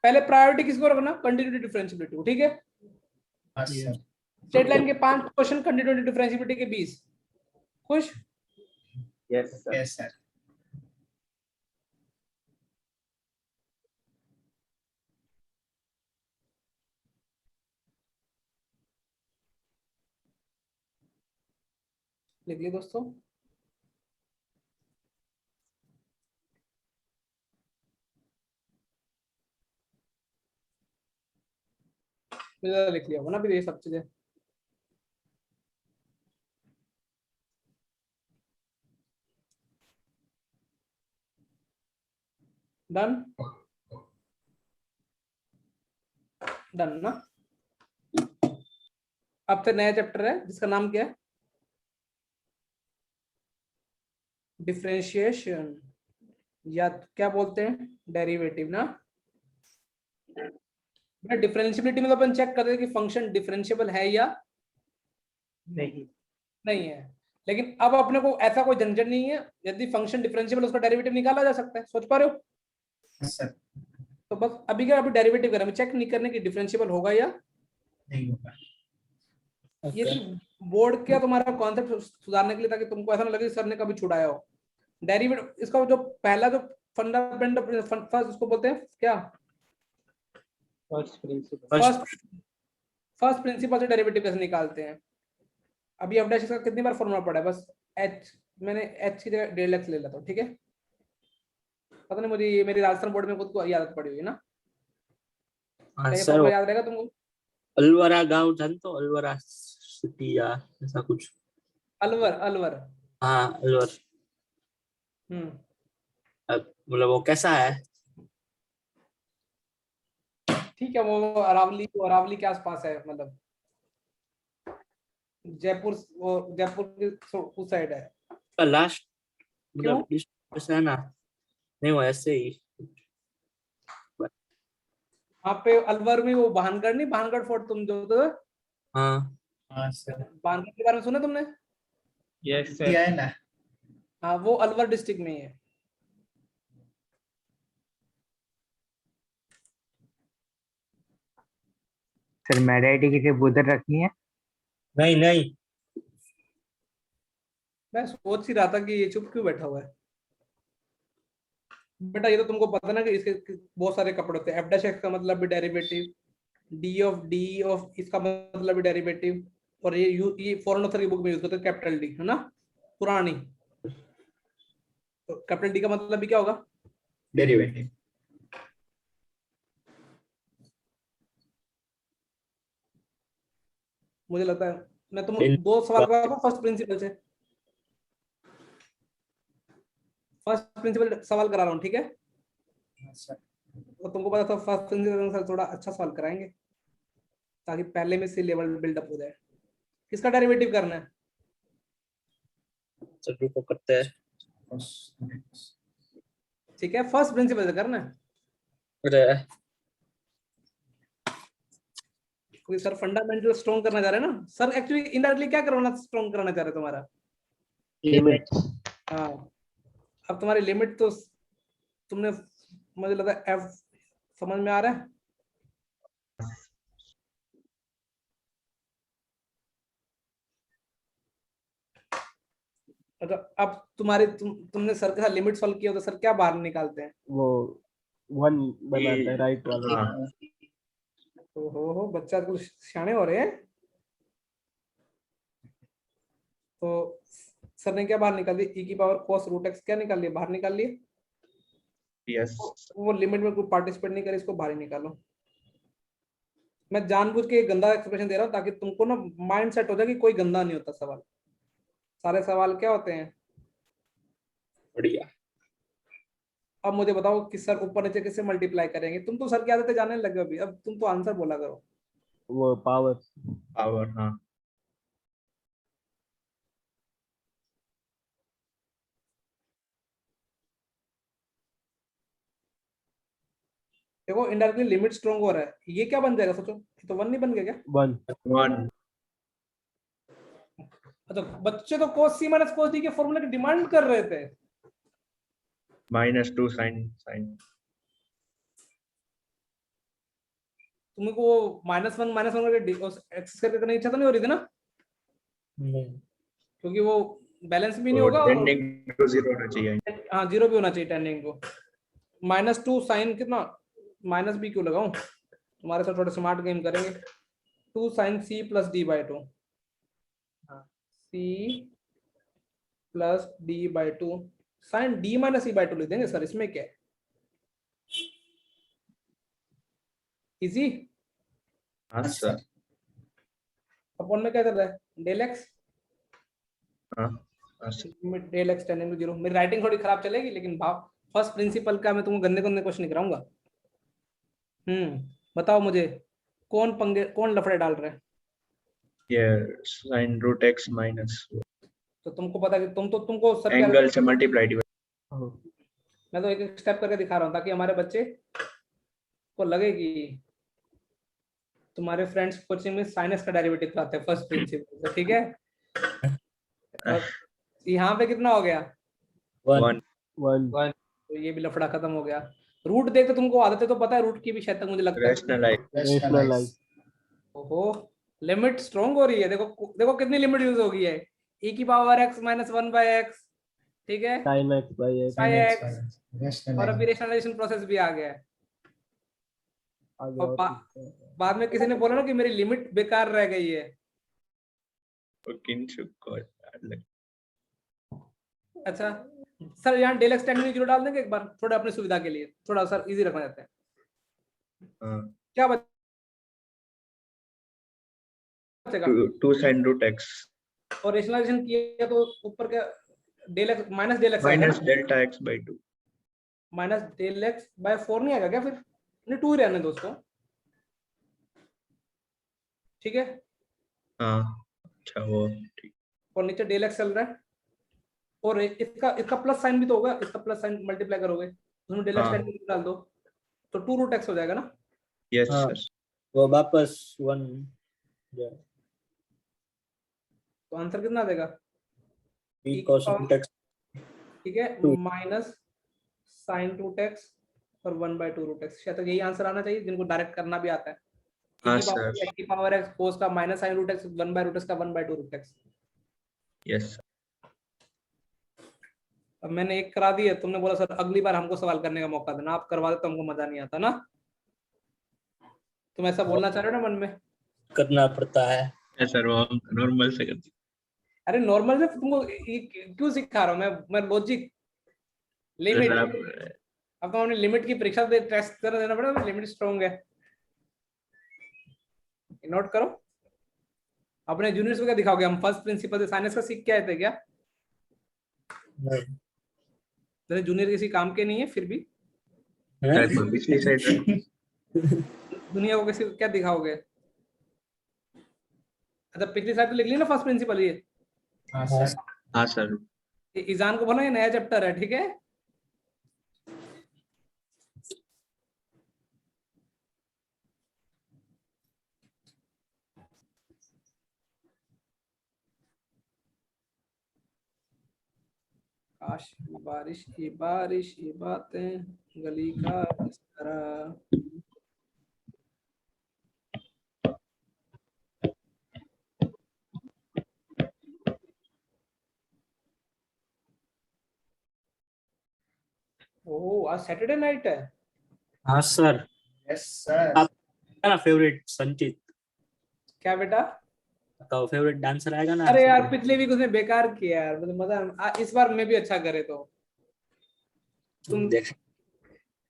पहले प्रायोरिटी किसको रखना? कंटिन्यूटी डिफरेंशिएबिलिटी को, ठीक है? हाँ सर। स्ट्रेट लाइन के 5 क्वेश्चन, कंटिन्यूटी डिफरेंशिएबिलिटी के 20। खुश? Yes sir. Yes sir. लिख लिया दोस्तों? लिख लिया होगा ना फिर ये सब चीजें? डन, डन ना? अब तो नया चैप्टर है जिसका नाम क्या है? डिफरेंशिएशन, या क्या बोलते हैं, डेरिवेटिव ना? डिफरेंशिएबिलिटी में तो अपन चेक करते हैं कि फंक्शन डिफरेंशिएबल है या नहीं। नहीं है, लेकिन अब अपने को ऐसा कोई झंझट नहीं है, यदि फंक्शन डिफरेंशिएबल उसका डेरिवेटिव निकाला जा सकता है, सोच पा रहे हो? Yes sir. तो बस अभी क्या, अभी डेरिवेटिव करें, चेक नहीं करने की डिफरेंशिएबल होगा या नहीं होगा। ये सिर्फ बोर्ड का तुम्हारा कॉन्सेप्ट सुधारने के लिए, ताकि तुमको ऐसा ना लगे सर ने कभी छुड़ाया हो। डेरिवेटिव, इसका जो पहला जो फंडामेंटल फर्स्ट उसको बोलते हैं क्या? First principle. फर्स्ट प्रिंसिपल से डेरिवेटिव कैसे निकालते हैं। अभी एफ डैश इसका कितनी बार फॉर्मूला पड़ा है? बस एच, मैंने एच की जगह डेल एक्स ले लेता हूँ, ठीक है? पता नहीं, मुझे ये मेरी राजस्थान बोर्ड में खुद को आदत पड़ी हुई है ना। हाँ क्या ये सर, फॉर्मूला याद रहेगा तुमको? अलवरा गांव जानते हो, अलवरा सिटी या ऐसा कुछ। अलवर, अलवर। हाँ अलवर। मतलब वो कैसा है? ठीक है, वो अरावली के आसपास है, मतलब जयपुर, वो जयपुर की उस साइड है। लास्ट क्यों? मतलब डिस्टेंस है ना? नहीं वो ऐसे ही। वहाँ पे अलवर में वो भानगढ़ नहीं, भानगढ़ फोर्ट, तुम जो तो हाँ हाँ सर। भानगढ़ के बारे में सुना तुमने? Yes sir. किया है ना। हाँ, वो अलवर डिस्ट्रिक्ट में ही है। सर मेड आईडी किसी उधर रखनी है? नहीं नहीं। मैं सोच ही रहा था कि ये चुप क्यों बैठा हुआ है। बेटा ये तो तुमको पता ना कि इसके बहुत सारे कपड़े होते हैं। एफ डैश एक्स का मतलब भी डेरिवेटिव, डी ऑफ इसका मतलब भी डेरिवेटिव, और ये फॉरेन ऑथर की बुक में यूज करते हैं कैपिटल डी, है ना, पुरानी। तो कैपिटल डी का मतलब भी क्या होगा? डेरिवेटिव। मुझे लगता है मैं तुम 2 सवाल कर रहा था फर्स्ट प्रिंसिपल से। फर्स्ट प्रिंसिपल सवाल करा रहा हूँ, ठीक है? हाँ सर। तो तुमको पता था फर्स्ट प्रिंसिपल सर थोड़ा अच्छा सवाल कराएंगे ताकि पहले में से लेवल बिल्डअप हो जाए। किसका डेरिवेटिव करना है? सभी को करते हैं। ठीक है, फर्स्ट प्रिंसिपल से करना है। अरे कोई सर फंडामेंटल स्ट्रॉन्ग करना चाह रहे हैं ना सर? एक्चुअली इनडायरेक्टली क्या करना स्ट्रॉन्ग कराना चाह रहे हैं तुम्हारा? लिमिट। हाँ, अब तुम्हारी लिमिट तो तुमने, मुझे लगा एफ समझ में आ रहा है। अच्छा, अब तुम्हारे तुमने सर के साथ लिमिट सॉल्व किया तो सर क्या बाहर निकालते हैं? वो 1 बनाता है राइट वाला। हाँ, हो बच्चा कुछ सियाने हो रहे हैं। तो सर ने क्या बाहर निकाल दी? e की पावर cos रूट x क्या निकाल लिया? बाहर निकाल लिए। यस वो लिमिट में कोई पार्टिसिपेट नहीं करे, इसको बाहर ही निकालो। मैं जानबूझ के गंदा एक्सप्रेशन दे रहा हूँ ताकि तुमको ना माइंड सेट हो जाए कि कोई गंदा नहीं होता सवाल। सारे सवाल क्या होते हैं? बढ़िया। अब मुझे बताओ कि सर ऊपर नीचे किससे मल्टीप्लाई करेंगे? तुम तो सर की आदतें जानने लगे अभी, अब तुम तो आंसर बोला करो। वो पावर। पावर। हाँ, देखो इनडायरेक्टली लिमिट स्ट्रॉन्ग हो रहा है, ये क्या बन जाएगा सोचो? ये तो 1 नहीं बन गया क्या? 1। 1 अच्छा, बच्चे तो cos c minus cos d के फॉर्मूले की डिमांड कर रहे थे। -2 sin तुमको -1 करके एक्सेस करके नहीं इच्छा तो नहीं हो रही थी ना? क्योंकि वो बैलेंस भी नहीं होगा और टेंडिंग टू 0 होना चाहिए। हाँ 0 भी होना चाहिए टेंडिंग को। -2 साइन कितना, माइनस भी क्यों लगाऊं? तुम्हारे साथ थोड़ा स्मार्ट गेम करेंगे। 2 sin c plus d by 2, c plus d by 2 sine d minus e by 2 लिख देंगे सर, इसमें क्या है? इजी। हाँ सर। अपॉन में क्या कर रहा है? Del x. हाँ sir. Del x tending to 0। मेरी राइटिंग थोड़ी खराब चलेगी लेकिन भाव फर्स्ट प्रिंसिपल का मैं तुमको गंदे गंदे क्वेश्चन नहीं कराऊंगा। बताओ मुझे कौन लफड़े डाल रहे हैं? ये sin रूट x माइनस तो तुमको पता है कि तुमको सर क्या, एंगल से मल्टीप्लाई डिवाइड। मैं तो एक एक स्टेप करके दिखा रहा हूँ ताकि हमारे बच्चे को लगे कि तुम्हारे फ्रेंड्स कोचिंग में साइनस का डेरिवेटिव कराते हैं फर्स्ट प्रिंसिपल से, ठीक है? और यहाँ पे कितना हो गया? 1 तो ये भी लफड़ा खत्म हो गया। रूट देख तो तुमको आदत है तो पता है रूट की भी शायद तक मुझे लगता है। रैशनलाइज। ओहो, लिमिट स्ट्रॉन्ग हो रही है। देखो कितनी लिमिट यूज हो गई है। e की power x minus 1 by x, ठीक है? sin x by x। और अभी रेशनलाइजेशन प्रोसेस भी आ गया है। और बाद में किसी ने बोला ना कि मेरी लिमिट बेकार रह गई है। अच्छा सर, यहाँ डेल एक्स टेंडिंग टू 0 डाल देंगे एक बार, थोड़ा अपनी सुविधा के लिए, थोड़ा सर इजी रखना चाहते हैं। क्या बचेगा? 2 sin रूट x और रेशनलाइजेशन किया तो ऊपर क्या? Del x minus del x minus delta x by 2 minus del x by 4 नहीं आएगा क्या? फिर नहीं 2 ही रहने दोस्तों, ठीक है? हाँ अच्छा वो ठीक। और नीचे डेल एक्स चल रहा है और इसका प्लस साइन भी तो होगा, इसका प्लस साइन मल्टीप्लाई करोगे उसमें डेल एक्स टेंडिंग डाल दो तो 2 रूट x हो जाएगा ना? Yes sir. वो वापस 1 तो आंसर कितना आ जाएगा? e cos रूट x, ठीक है, माइनस साइन रूट x और 1/2 रूट x। शायद यही आंसर आना चाहिए जिनको डायरेक्ट करना भी आता है। हाँ e सर। की पावर x cos का माइनस साइन रूट x 1/रूट x का 1/2 रूट x। यस। अब मैंने एक करा दी है, तुमने बोला सर अगली बार हमको सवाल करने का मौका देना, आप करवा दे तो हमको मजा नहीं आता ना। तुम ऐसा बोलना चाह रहे हो ना मन में? करना पड़ता है सर वो नॉर्मल से करते। अरे नॉर्मल से तुमको क्यों सिखा रहा हूँ मैं लॉजिक लिमिट। अब तो हमने लिमिट की परीक्षा दे टेस्ट कर देना पड़ेगा, लिमिट स्ट्रॉन्ग है। नोट करो, अपने जूनियर्स को क्या दिखाओगे? हम फर्स्ट प्रिंसिपल से साइनस का सीख के आए थे क्या? जैसे जूनियर किसी काम के नहीं है फिर भी हैं? पिछली साइड दुनिया को कैसे क्या दिखाओगे? अच्छा पिछली साइड तो लिख ली ना फर्स्ट प्रिंसिपल ये। हाँ सर। हाँ सर। ये ईजान को बोलो ये नया चैप्टर है, ठीक है? काश ये बारिश ये बातें गली का इस तरह। ओह आज सैटरडे नाइट है। हाँ सर। Yes sir. मेरा फेवरेट संचित क्या बेटा? का फेवरेट डांसर आएगा ना। अरे यार पिछले वीक उसने बेकार किया यार, मुझे मजा इस बार मैं भी अच्छा करे तो तुम देख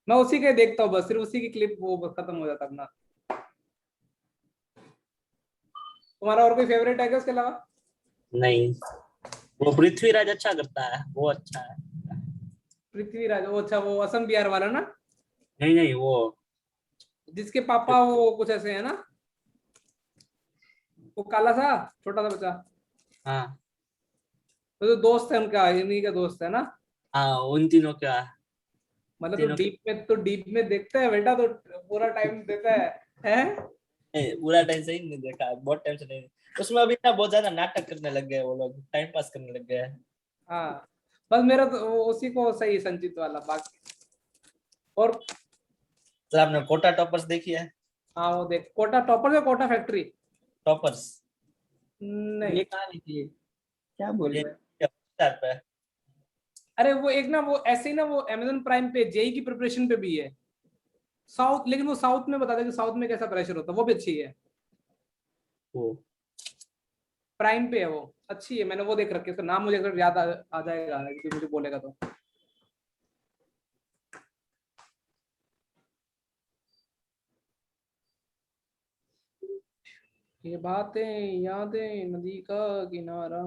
मैं उसी के देखता हूँ बस, सिर्फ उसी की क्लिप वो बस खत्म हो जाता अपना। तुम्हारा और कोई फेवरेट है क्या उसके अलावा? नहीं, वो पृथ्वीराज अच्छा करता है, वो अच्छा है। पृथ्वीराज वो अच्छा, वो असम बिहार वाला ना, नहीं नहीं, वो जिसके पापा वो कुछ ऐसे है ना, वो काला सा छोटा सा बच्चा, हाँ वो तो दोस्त है उनका, इन्हीं का दोस्त है ना। हाँ, उन तीनों का। मतलब तीनों तो डीप में देखता है बेटा, तो पूरा टाइम देता है हैं? पूरा टाइम सही नहीं देखा, बहुत टाइम से नहीं। उसमें अभी ना बहुत ज्यादा नाटक करने लग गए वो लोग, टाइम पास करने लग गए। हाँ बस मेरा तो उसी को सही संचित वाला, बाकी और सर आपने कोटा टॉपर्स देखी है? हाँ वो देख, कोटा टॉपर या कोटा फैक्ट्री? टॉपर्स नहीं ये कहाँ लिखी है, क्या बोल रहे हैं? पे। अरे वो एक ना वो ऐसे ही ना वो अमेजन प्राइम पे जेई की प्रिपरेशन पे भी है साउथ, लेकिन वो साउथ में बता दे कि साउथ में कैसा प्रेशर होता है, वो भी अच्छी है। वो प्राइम पे है वो, अच्छी है, मैंने वो देख रखी है, उसका नाम मुझे अगर याद आ जाएगा कि मुझे बोलेगा तो। ये बातें यादें नदी का किनारा।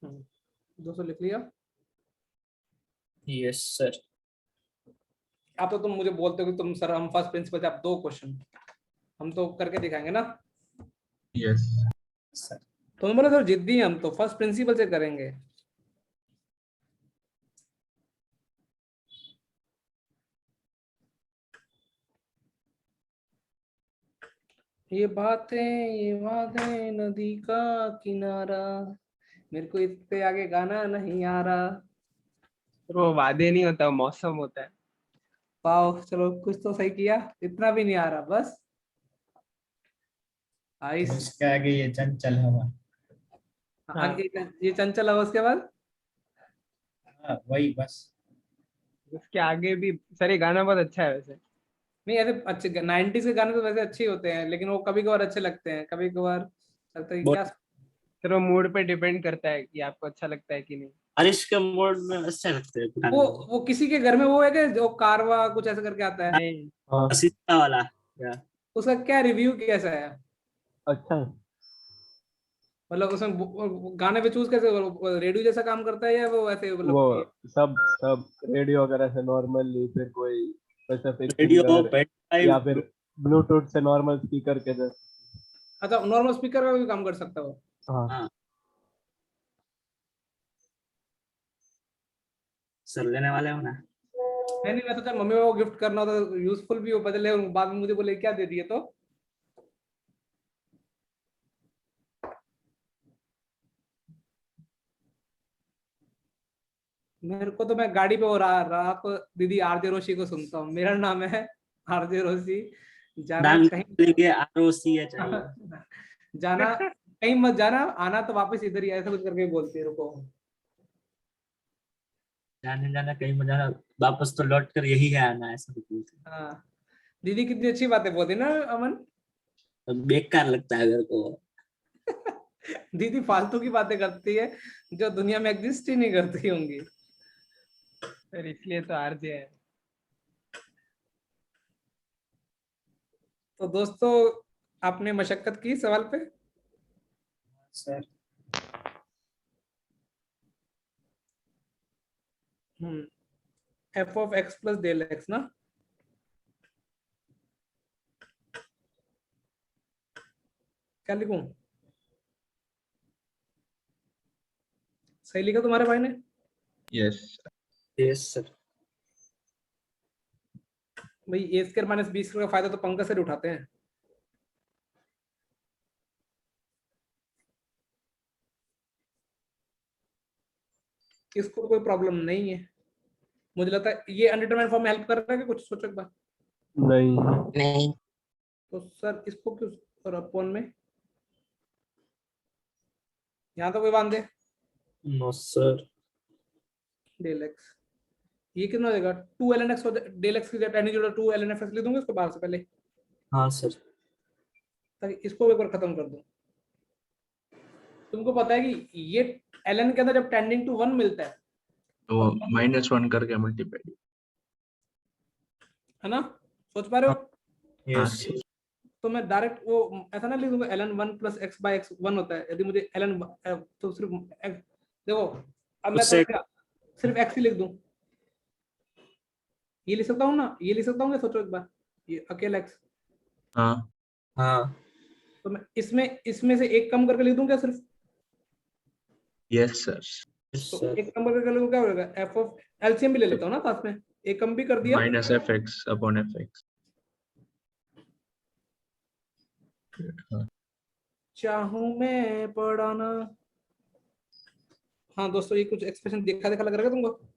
हम्म, 200 लिख लिया। Yes sir. आप तो तुम मुझे बोलते हो कि तुम सर हम फर्स्ट प्रिंसिपल से आप 2 क्वेश्चन हम तो करके दिखाएंगे ना। यस सर तुम बोले सर जिद्दी हैं हम, तो फर्स्ट प्रिंसिपल से करेंगे। ये बातें ये वादे नदी का किनारा, मेरे को इससे आगे गाना नहीं आ रहा। वो वादे नहीं होता, वो मौसम होता है। पाओ चलो कुछ तो सही किया, इतना भी नहीं आ रहा बस। आइस उसके आगे ये चंचल हवा। आगे ये चंचल है, उसके बाद हाँ वही बस। उसके आगे भी सर, ये गाना बहुत अच्छा है वैसे। नहीं ऐसे अच्छे 90s के गाने तो वैसे अच्छे ही होते हैं, लेकिन वो कभी कभार अच्छे लगते हैं, कभी कभार लगता है कि क्या। सर वो मूड पे डिपेंड करता है कि आपको अच्छा लगता है कि नहीं। बारिश के मोड में अच्छे लगते हैं पुराने गाने। वो किसी के घर में वो है कि जो कारवा कुछ ऐसा करके आता है, नहीं, हाँ सीता वाला या उसका क्या रिव्यू कैसा है? अच्छा है। मतलब उसमें गाने पे चूज कैसे, रेडियो जैसा काम करता है या वो ऐसे वो मतलब सब सब रेडियो वगैरह से नॉर्मली, फिर कोई स्पेसिफिक रेडियो सिंगर पेन या ड्राइव। फिर ब्लूटूथ से नॉर्मल स्पीकर के जैसे। अच्छा नॉर्मल स्पीकर का भी काम कर सकता है वो? हाँ हाँ सर लेने वाले हो ना? नहीं मैं सोचा मम्मी पापा को गिफ्ट करना हो तो यूजफुल भी हो, बदले बाद में मुझे बोले क्या दे दिए तो। मेरे को तो मैं गाड़ी पे वो रात को दीदी आरजे रोशी को सुनता हूँ, मेरा नाम है आरजे रोशी, जाना नाम कहीं के आरओसी है चाहिए। जाना कहीं मत जाना, आना तो वापस इधर ही, ऐसा कुछ करके बोलती है रुको। जाने जाना कहीं में जाना, वापस तो लौट कर यही है आना, ऐसा कुछ बोलते हैं। हाँ दीदी कितनी अच्छी बातें बोलती है ना अमन। बेकार लगता है मेरे को। दीदी फालतू की बातें करती है जो दुनिया में एग्जिस्ट ही नहीं करती होंगी। सर इसलिए तो आरजे है। तो दोस्तों आपने मशक्कत की सवाल पे? Sir f of x plus del x ना, क्या लिखूं? सही लिखा तुम्हारे भाई ने? Yes yes sir. भाई a square minus b square का फायदा तो पंकज सर उठाते हैं। इसको तो कोई प्रॉब्लम नहीं है, मुझे लगता है ये अनडिटरमाइंड फॉर्म में हेल्प कर रहा है कि कुछ सोचो एक बार। नहीं नहीं तो सर इसको क्यों और अपॉन में यहाँ तो कोई बांधे नो सर। डेल एक्स, ये कितना हो जाएगा 2 ln x डेल एक्स की जगह tan जोड़ा 2 ln f लिख दूंगा इसको बाहर से पहले, हाँ सर। ताकि इसको एक बार खत्म कर दूं। तुमको पता है कि ये ln के अंदर जब टेंडिंग टू 1 मिलता है तो -1 करके मल्टीप्लाई। है ना, सोच पा रहे हो? यस तो मैं डायरेक्ट वो ऐसा ना लिख दूंगा ln 1 plus x by x 1 होता है, यदि मुझे ln तो सिर्फ देखो अब मैं उससे तो सिर्फ x ही लिख दूं, ये लिख सकता हूँ ना, ये लिख सकता हूँ, सोचो एक बार, ये अकेला x। हाँ हाँ तो मैं इसमें से एक कम करके लिख दूं क्या सिर्फ? Yes sir. तो सर। एक कम करके लिख दूं क्या होगा? f ऑफ एलसीएम भी ले लेता हूँ ना साथ में, एक कम भी कर दिया -fx अपॉन fx। चाहूं मैं पढ़ाना। हाँ दोस्तों ये कुछ एक्सप्रेशन देखा देखा लग रहा है तुमको?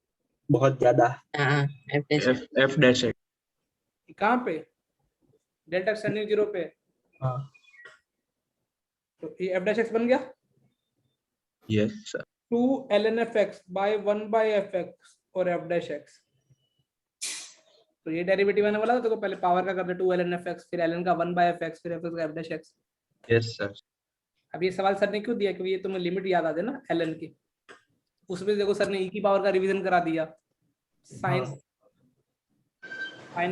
बहुत ज्यादा। हाँ f डैश x। कहाँ पे? डेल्टा एक्स टेंडिंग 0 पे, हाँ तो ये f डैश x बन गया yes sir. 2 ln fx by 1 by fx और f डैश x। तो ये डेरिवेटिव आने वाला था, तो पहले पावर का करते 2 ln fx, फिर ln का 1 बाय fx, फिर fx का f dash x। Yes sir. अब ये सवाल सर ने क्यों दिया? क्योंकि ये तुम्हें लिमिट याद आ जाए ना ln की। उसमें देखो सर ने e की पावर का रिवीजन करा दिया, साइन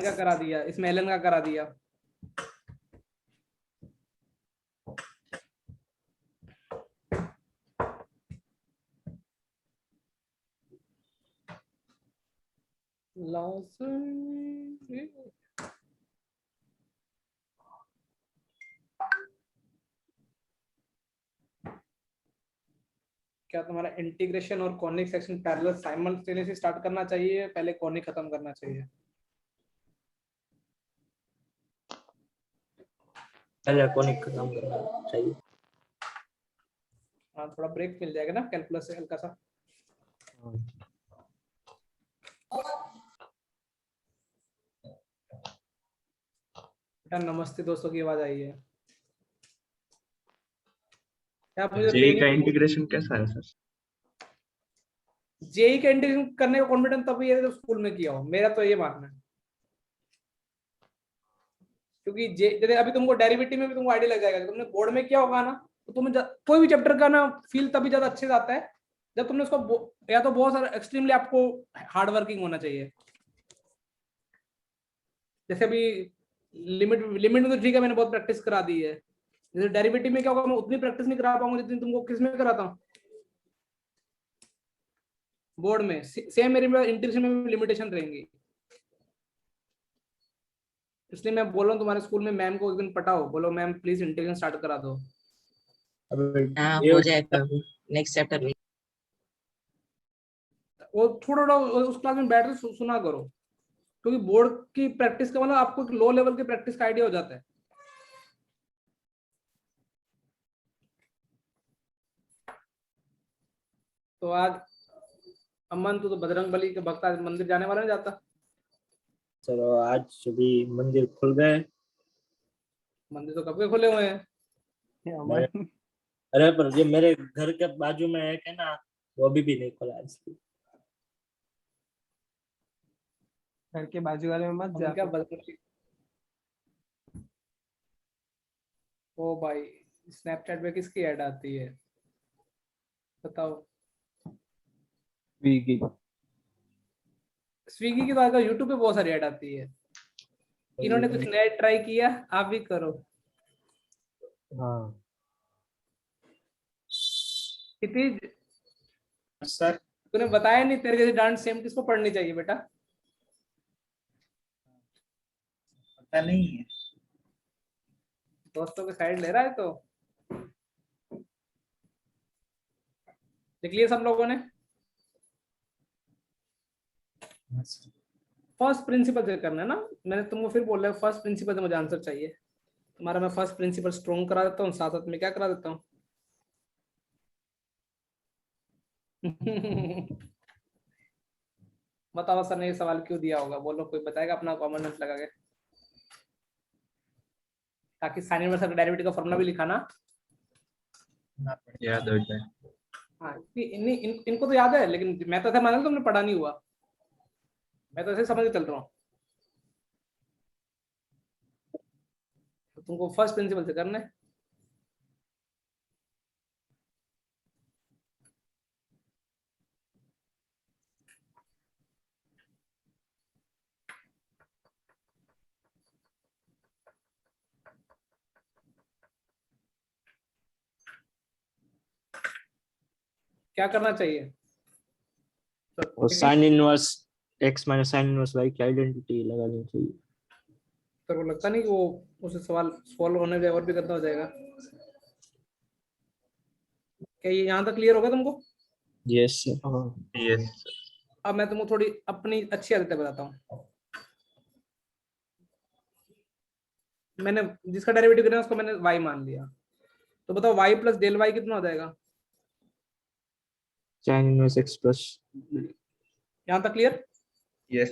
का करा दिया, इसमें ln का करा दिया। क्या तुम्हारा इंटीग्रेशन और conic section parallel simultaneously start करना चाहिए, पहले कॉनिक खत्म करना चाहिए? पहले कॉनिक खत्म करना चाहिए। हाँ थोड़ा ब्रेक मिल जाएगा ना कैलकुलस से हल्का सा। बेटा नमस्ते दोस्तों की आवाज आई है क्या? मुझे जेई का इंटीग्रेशन कैसा है सर? जेई का इंटीग्रेशन करने का कॉन्फिडेंस तभी है जब स्कूल में किया हो, मेरा तो ये मानना है। क्योंकि जैसे अभी तुमको डेरिवेटिव में भी तुमको आइडिया लग जाएगा, तुमने बोर्ड में किया होगा ना, तो तुम्हें कोई भी चैप्टर का ना फील तभी ज्यादा अच्छे से आता है जब तुमने उसको या तो बहुत सारा एक्सट्रीमली आपको हार्ड वर्किंग होना चाहिए। जैसे अभी लिमिट में तो ठीक है मैंने बहुत प्रैक्टिस करा दी है, जैसे डेरिवेटिव में क्या होगा, मैं उतनी प्रैक्टिस नहीं करा पाऊंगा जितनी तुमको किसमें कराता हूँ बोर्ड में। सेम मेरे में इंटीग्रेशन में भी लिमिटेशन रहेंगी, इसलिए मैं बोल रहा हूँ तुम्हारे स्कूल में मैम को एक दिन पटाओ, बोलो मैम प्लीज इंटीग्रेशन स्टार्ट करा दो। हाँ हो जाएगा नेक्स्ट चैप्टर में। वो थोड़ा उस क्लास में बैठ के सुना करो, क्योंकि बोर्ड की प्रैक्टिस का मतलब आपको एक लो लेवल की प्रैक्टिस का आइडिया हो जाता है। तो आज अमन तो बजरंग बली के भक्त आज मंदिर जाने वाला नहीं जाता? चलो आज भी मंदिर खुल गए। मंदिर तो कब के खुले हुए हैं। अरे पर जो मेरे घर के बाजू में एक है ना, वो अभी भी नहीं खुला है। घर के बाजू वाले में मत जा। क्या बजरंग ओ भाई, स्नैपचैट पे किसकी ऐड आती है बताओ? स्विगी। स्विगी की तो आजकल यूट्यूब पे बहुत सारी ऐड आती है। इन्होंने कुछ नया ट्राई किया, आप भी करो। हाँ क्षितिज, सर तूने बताया नहीं तेरे जैसे डांट सेम किसको पढ़नी चाहिए बेटा? पता नहीं है। दोस्तों के साइड ले रहा है तो लिख लिया सब लोगों ने? हाँ, सर। फर्स्ट प्रिंसिपल से करना है ना? मैंने तुमको फिर बोल रहा हूँ फर्स्ट प्रिंसिपल से मुझे आंसर चाहिए तुम्हारा। मैं फर्स्ट प्रिंसिपल स्ट्रॉन्ग करा देता हूँ, साथ साथ में क्या करा देता हूँ बताओ सर ने ये सवाल क्यों दिया होगा? बोलो, कोई बताएगा अपना कॉमन सेंस लगा के? ताकि साइन इनवर्स ऑफ डेरिवेटिव का फॉर्मूला भी लिखा ना। ना पड़े। याद हो जाए। हाँ, इनको तो याद है, लेकिन मैं तो ऐसा मान तुमने पढ़ा नहीं हुआ, मैं तो ऐसे समझ के चल रहा हूँ। तो तुमको फर्स्ट प्रिंसिपल से करना है। क्या करना चाहिए? और sign inverse x minus sign inverse y की आइडेंटिटी लगानी चाहिए। तो को लगता नहीं कि वो उसे सवाल सॉल्व होने में और भी करना हो जाएगा? क्या ये यहाँ तक क्लियर होगा तुमको? Yes sir. यस। अब मैं तुमको थोड़ी अपनी अच्छी आदतें बताता हूँ। मैंने जिसका डेरिवेटिव करना है उसको मैंने y मान लिया, तो बताओ y प्लस डेल y कितना हो जाएगा? Sign inverse x plus. यहाँ तक क्लियर? यस।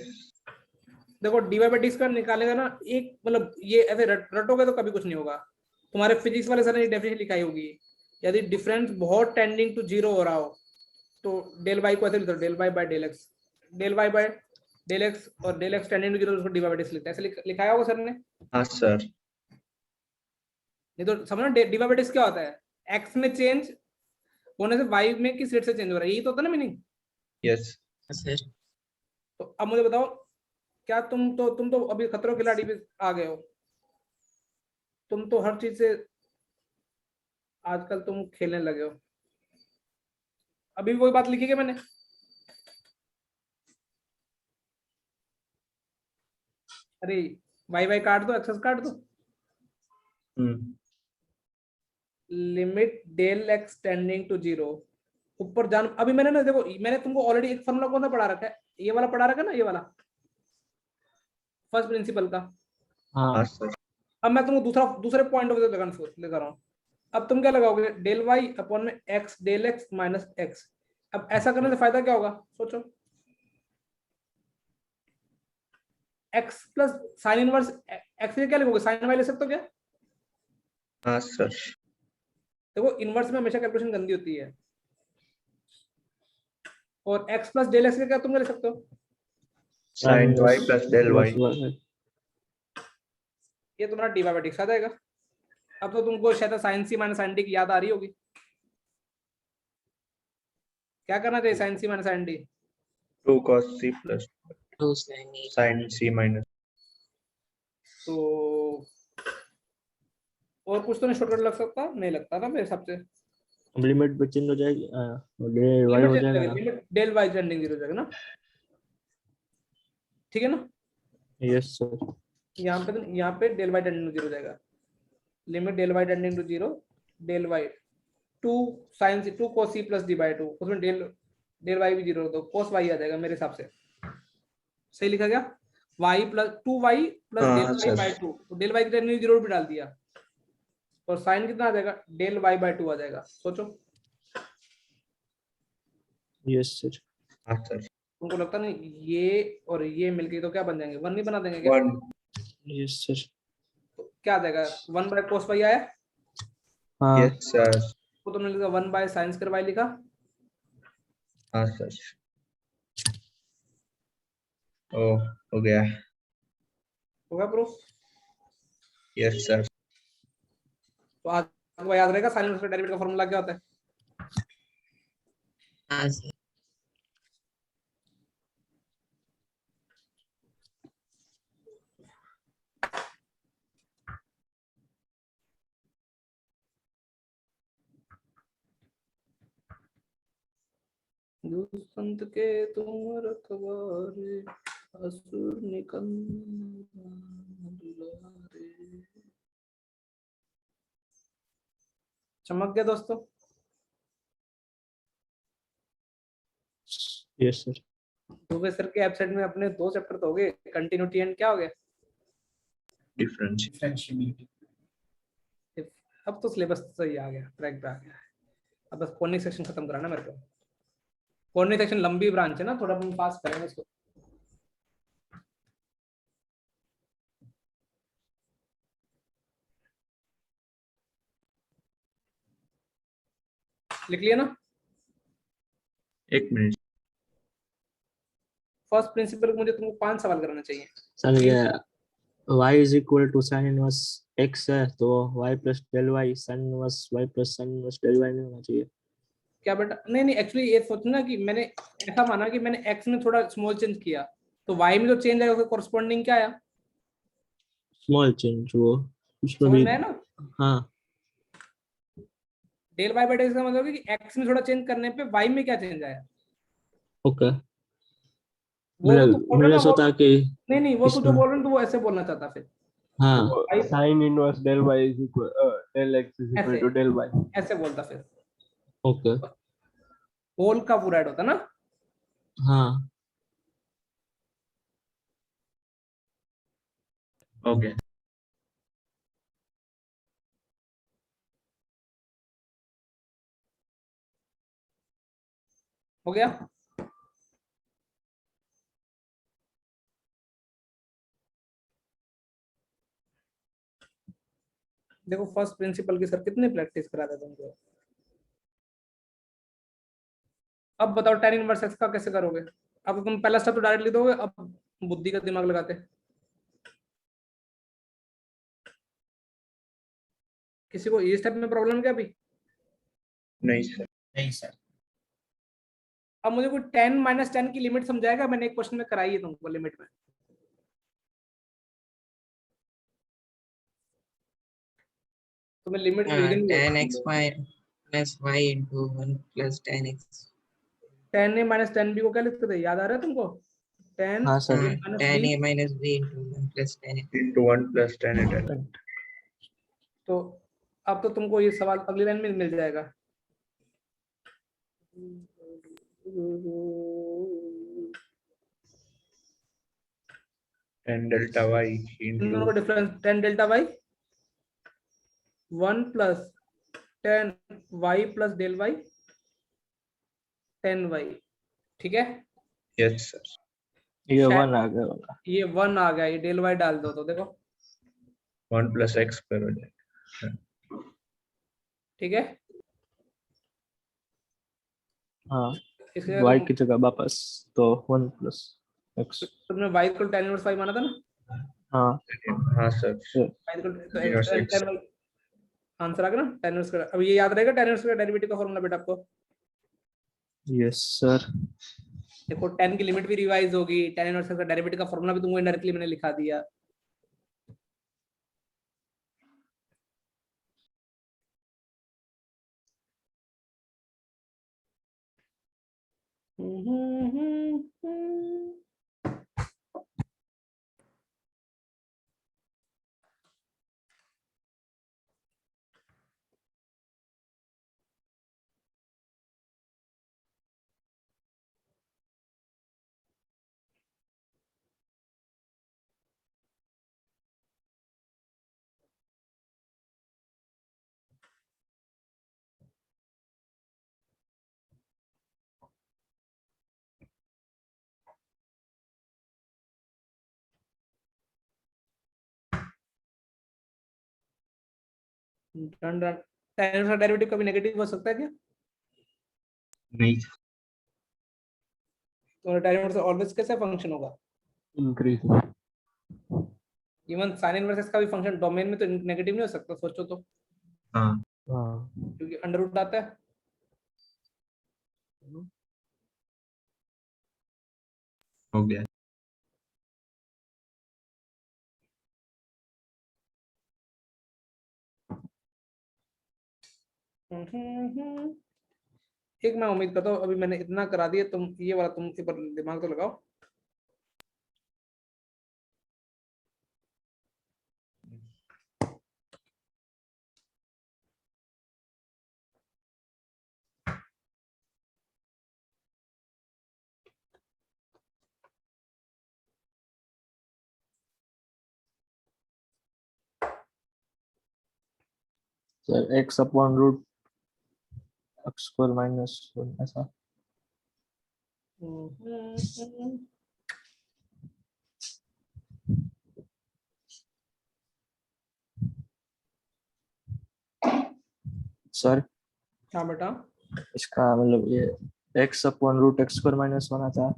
देखो dy बाई डी स्क्वायर निकालेगा ना, एक मतलब ये ऐसे रटोगे तो कभी कुछ नहीं होगा। तुम्हारे फिजिक्स वाले सर ने डेफिनेशन लिखाई होगी, यदि डिफरेंस बहुत टेंडिंग टू जीरो हो रहा हो तो डेल वाई को ऐसे लिखो, del y by del x, del y by del x, और del x tending to zero उसको डी वाई बाई डी लिखते हैं, ऐसे लिखाया होगा सर ने। हाँ सर। नहीं तो समझो डी वाई बाई डी क्या होता है, एक्स में चेंज होने से वाई में किस रेट से चेंज हो रहा है, यही तो होता है ना मीनिंग। यस। सर तो अब मुझे बताओ, क्या तुम तो अभी खतरों के खिलाड़ी भी आ गए हो, तुम तो हर चीज से आजकल तुम खेलने लगे हो। अभी भी वही बात लिखी है मैंने, अरे वाई वाई काट दो, एक्सेस काट दो, limit del x tending to zero, ऊपर जान। अभी मैंने ना देखो, मैंने तुमको ऑलरेडी एक फॉर्मूला कौन सा पढ़ा रखा है, ये वाला पढ़ा रखा है ना, ये वाला फर्स्ट प्रिंसिपल का। हाँ सर। अब मैं तुमको दूसरे पॉइंट ऑफ व्यू लेकर रहा हूँ। अब तुम क्या लगाओगे, डेल वाई अपॉन में x del x minus x. अब ऐसा करने से फायदा क्या होगा सोचो, x plus sine inverse x से क्या लिखोगे, साइन वाई ले सकते हो क्या? हाँ सर। देखो इनवर्स में हमेशा कैलकुलेशन गंदी होती है, और एक्स प्लस डेल एक्स का क्या तुम ले सकते हो, sine y plus del y. ये तुम्हारा डी बाई डी आ जाएगा। अब तो तुमको शायद sine C minus sine D की याद आ रही होगी। क्या करना चाहिए sine C minus sine D? 2 cos c plus two sine sin c minus. तो और कुछ तो नहीं शॉर्टकट लग सकता, नहीं लगता ना मेरे हिसाब से। लिमिट पे चेंज हो जाएगी और डेल वाई हो जाएगा। Limit del y tending zero हो जाएगा ना, ठीक है ना? Yes sir. यहाँ पे del y tending to zero हो जाएगा, limit del y tending to zero del y 2 sin c 2 cos c plus d by 2, उसमें डेल वाई भी जीरो, तो cos y आ जाएगा मेरे हिसाब से। सही लिखा गया, y plus 2y plus del y by 2, तो डेल वाई की टेंडिंग जीरो भी डाल दिया, और साइन कितना आ जाएगा, डेल वाई बाई 2 आ जाएगा। सोचो, यस सर। हाँ सर। तुमको लगता नहीं ये और ये मिलके तो क्या बन जाएंगे, वन नहीं बना देंगे क्या? 1। Yes sir. तो क्या आ जाएगा, 1 बाय cos y आया, हाँ यस सर। तो तुमने लिखा 1 बाय साइन स्क्वायर y लिखा। हाँ सर। ओ हो गया। होगा प्रूफ? Yes sir. तो आपको याद रहेगा साइन इनवर्स का डेरिवेटिव का फॉर्मूला क्या होता है? हाँ सर। संत के तुम रखवारे असुर निकंदन दुलारे। चमक गया दोस्तों? Yes sir. दुबे सर के एब्सेंट में अपने 2 चैप्टर तो हो गए, कंटिन्यूटी एंड क्या हो गया? डिफरेंस। डिफरेंशिएबिलिटी। अब तो सिलेबस सही आ गया, ट्रैक पे आ गया। अब बस कॉर्निक सेक्शन खत्म कराना मेरे को। कॉर्निक सेक्शन लंबी ब्रांच है ना, थोड़ा हम पास करेंगे इसको। लिख लिया ना? एक मिनट। फर्स्ट प्रिंसिपल मुझे तुमको 5 सवाल कराना चाहिए। सर ये y is equal to sine inverse x है तो y plus del y sine inverse y plus sine inverse del y नहीं होना चाहिए क्या बेटा? नहीं नहीं, एक्चुअली ये सोचना कि मैंने ऐसा माना कि मैंने x में थोड़ा स्मॉल चेंज किया तो y में जो चेंज आएगा उसका कॉरस्पॉन्डिंग क्या आया? स्मॉल चेंज वो उसमें समझ भी। में आया ना? हाँ डेल y बाय डेल का मतलब है कि x में थोड़ा चेंज करने पे y में क्या चेंज आया। ओके। वो तो तू बोल रहा ना, वो होता कि नहीं नहीं, वो तू जो इसमें बोल रहा है तो वो ऐसे बोलना चाहता फिर। हाँ sine inverse del y is equal del x is equal ऐसे टू डेल y। ऐसे बोलता फिर, ओके होल का पूरा ऐड होता ना। हाँ ओके। हो गया? देखो फर्स्ट प्रिंसिपल की सर कितनी प्रैक्टिस करा था तुमको। अब बताओ tan इनवर्स x का कैसे करोगे? अब तुम पहला स्टेप तो डायरेक्ट लिख दोगे, अब बुद्धि का दिमाग लगाते। किसी को ये स्टेप में प्रॉब्लम क्या अभी? नहीं सर। नहीं सर। अब मुझे कोई 10 माइनस 10 की लिमिट समझाएगा? मैंने एक क्वेश्चन में कराई है तुमको लिमिट में। तो मैं limit begin 10x minus y into 1 plus 10x। 10 a minus 10 b को क्या लिखते थे, याद आ रहा है तुमको? 10 हाँ sir. a minus 10 b a minus b into 1 plus 10x। into 1 plus 10 at तो अब तो तुमको ये सवाल अगली लाइन में मिल जाएगा। and delta y इन दोनों into का difference 10 delta y 1 plus 10 y plus del y 10 y। ठीक है, yes sir ये शायद- 1 आ गया वाला। ये 1 आ गया, ये डेल y डाल दो तो देखो 1 plus x square हो जाएगा। ठीक है। हाँ इसके y जगह की जगह वापस तो 1 प्लस x। तुमने y को tan इनवर्स y माना था ना? हाँ हाँ सर। y को Inverse x। आंसर आ गया ना tan इनवर्स का। अब ये याद रहेगा tan इनवर्स का डेरिवेटिव का फॉर्मूला बेटा आपको। Yes sir. देखो 10 की लिमिट भी रिवाइज होगी, tan इनवर्स का डेरिवेटिव का फॉर्मूला भी तुमको इनडायरेक्टली मैंने लिखा दिया। tan इनवर्स का डेरिवेटिव कभी नेगेटिव हो सकता है क्या? नहीं तो tan इनवर्स ऑलवेज कैसा फंक्शन होगा? इंक्रीज। इवन sin इनवर्स का भी फंक्शन डोमेन में तो नेगेटिव नहीं हो सकता, सोचो तो। हाँ हाँ क्योंकि अंडर रूट आता है। हो गया। एक मैं उम्मीद करता हूँ अभी मैंने इतना करा दिया, तुम ये वाला तुम इस पर दिमाग तो लगाओ। Sir x upon root x square minus 1 ऐसा। सर हाँ बेटा, इसका मतलब ये x upon root x square minus 1 आता है।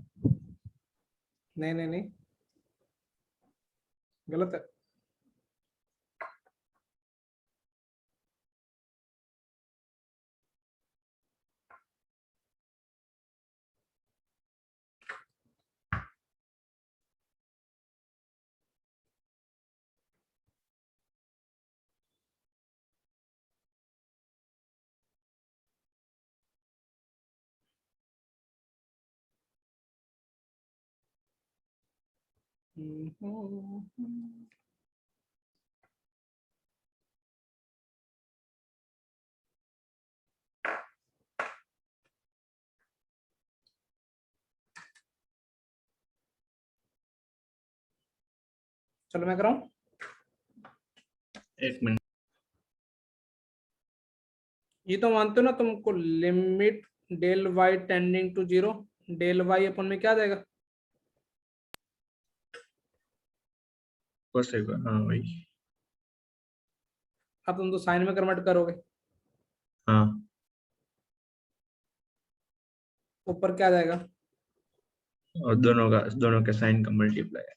नहीं नहीं नहीं, गलत है। चलो मैं कराऊं। एक मिनट। ये तो मानते हो ना तुमको, limit del y tending to 0, del y अपन में क्या आ जाएगा? कोसेक, हाँ वही। अब तुम तो साइन में कन्वर्ट करोगे, हाँ ऊपर क्या आ जाएगा? और दोनों के साइन का मल्टीप्लाई।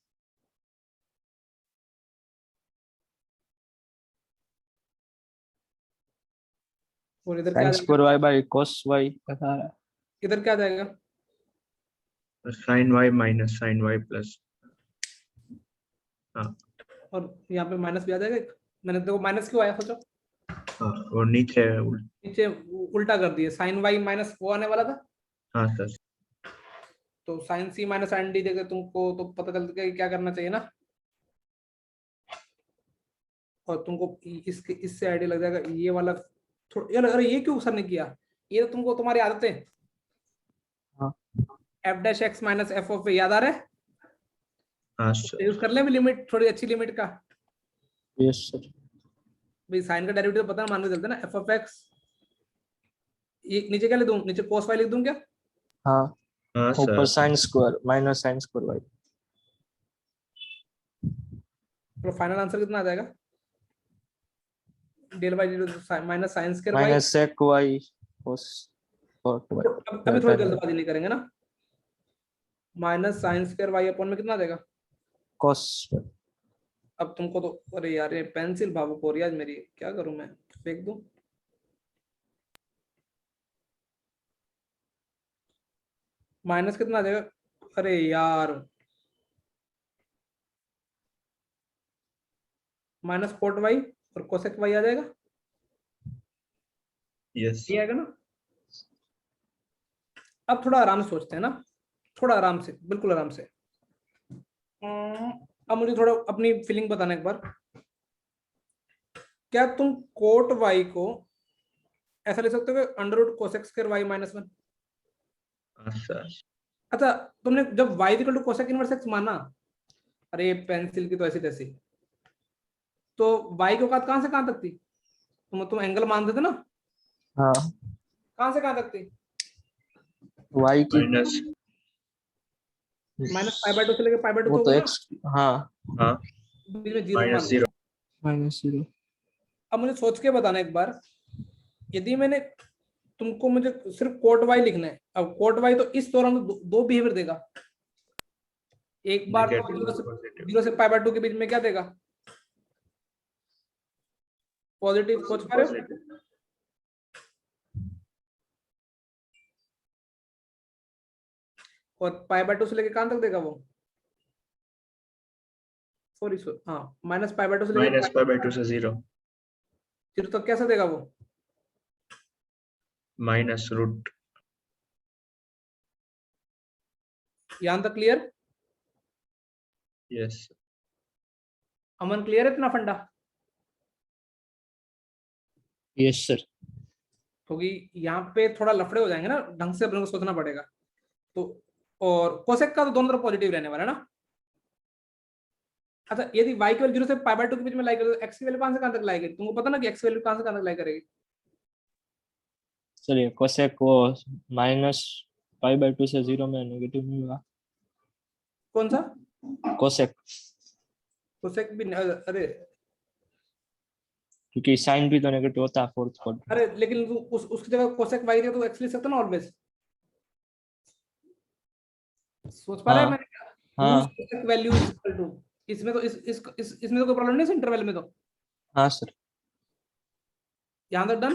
और इधर क्या आ sin जाएगा? Square y by cos y ऐसा है। इधर क्या आ जाएगा? Sine y minus sine y plus. हाँ और यहाँ पे माइनस भी आ जाएगा एक। मैंने देखो माइनस क्यों आया सोचो, हाँ, और नीचे नीचे उल्टा कर दिए, साइन वाई माइनस वो आने वाला था, हाँ सर। तो sign C minus sine D देकर तुमको तो पता चलता है कि क्या करना चाहिए ना, और तुमको इसके इससे आइडिया लग जाएगा ये वाला। यार अरे ये क्यों सर ने किया, ये तो तुमको तुम्हारी आदतें, हाँ F dash x minus f of याद आ रहा है? हाँ यूज कर ले लिमिट, थोड़ी अच्छी लिमिट का। Yes sir. भाई साइन का डेरिवेटिव पता मान के चलते ना, एफ ऑफ एक्स, ये नीचे क्या लिख दूं, नीचे कोस वाई लिख दूं क्या? हाँ हाँ ऊपर sir. sin square minus sin square y तो फाइनल आंसर कितना आ जाएगा? Del by minus sine square y. Minus sec y cos cot y। अभी थोड़ी जल्दबाजी नहीं करेंगे ना, minus sine square y upon में कितना आ जाएगा? cos। अब तुमको तो, अरे यार ये पेंसिल भावुक हो रही है आज मेरी, क्या करूं मैं, फेंक दूं? माइनस कितना आ जाएगा? अरे यार माइनस कोट वाई और कोसेक वाई आ जाएगा, यस ये आएगा ना। अब थोड़ा आराम से सोचते हैं ना, थोड़ा आराम से, बिल्कुल आराम से। अब मुझे थोड़ा अपनी फीलिंग बताना एक बार। क्या तुम कोट वाई को ऐसा लिख सकते हो कि under root cosec square y minus 1? हाँ सर। अच्छा, तुमने जब y equal to cosec inverse x माना, अरे पेंसिल की तो ऐसी तैसी, तो वाई की औकात कहां से कहां तक थी? तुम एंगल मानते थे ना, हाँ कहां से कहां तक थी? y की माइनस माइनस पाई बाय 2 से लेकर पाई बाय 2 वो तो तो होगा x। हाँ हाँ ना, बीच में जीरो माइनस मान लो। जीरो। माइनस 0। अब मुझे सोच के बताना एक बार, यदि मैंने तुमको, मुझे सिर्फ कोट वाई लिखना है, अब कोट वाई तो इस दौरान दो बिहेवियर देगा। एक बार तो नेगेटिव पॉजिटिव। 0 से पाई बाय 2 के बीच में क्या देगा? पॉजिटिव सोच पा रहे हो? और पाई बाय 2 से लेके कहां तक देगा वो? सॉरी हाँ, माइनस पाई बाय 2 से लेके माइनस पाई बाय 2 से 0 0 तक कैसे देगा वो? Minus root. यहां तक क्लियर? यस अमन क्लियर है इतना फंडा? Yes sir. क्योंकि यहाँ पे थोड़ा लफड़े हो जाएंगे ना, ढंग से अपने को सोचना पड़ेगा। तो और कोसेक का तो दोनों तरफ पॉजिटिव रहने वाला है ना। अच्छा, यदि y की वैल्यू 0 से पाई बाय 2 के बीच में लाई करे तो x की वैल्यू कहां से कहां तक लाई करेगी? तुमको पता ना कि x की वैल्यू कहां से कहां तक लाई करेगी? सर ये कोसेक को माइनस पाई बाय 2 से 0 में नेगेटिव नहीं होगा। कौन सा कोसेक? कोसेक भी अरे क्योंकि साइन भी तो नेगेटिव होता है फोर्थ क्वाड्रेंट। अरे लेकिन तू उसकी जगह कोसेक y दे तो x लिख सकता ना ऑलवेज। सोच पा रहा है मैंने क्या? हाँ cosec value is equal to, इसमें तो इसमें तो कोई प्रॉब्लम नहीं है इंटरवल में तो। हाँ सर। यहां तक डन।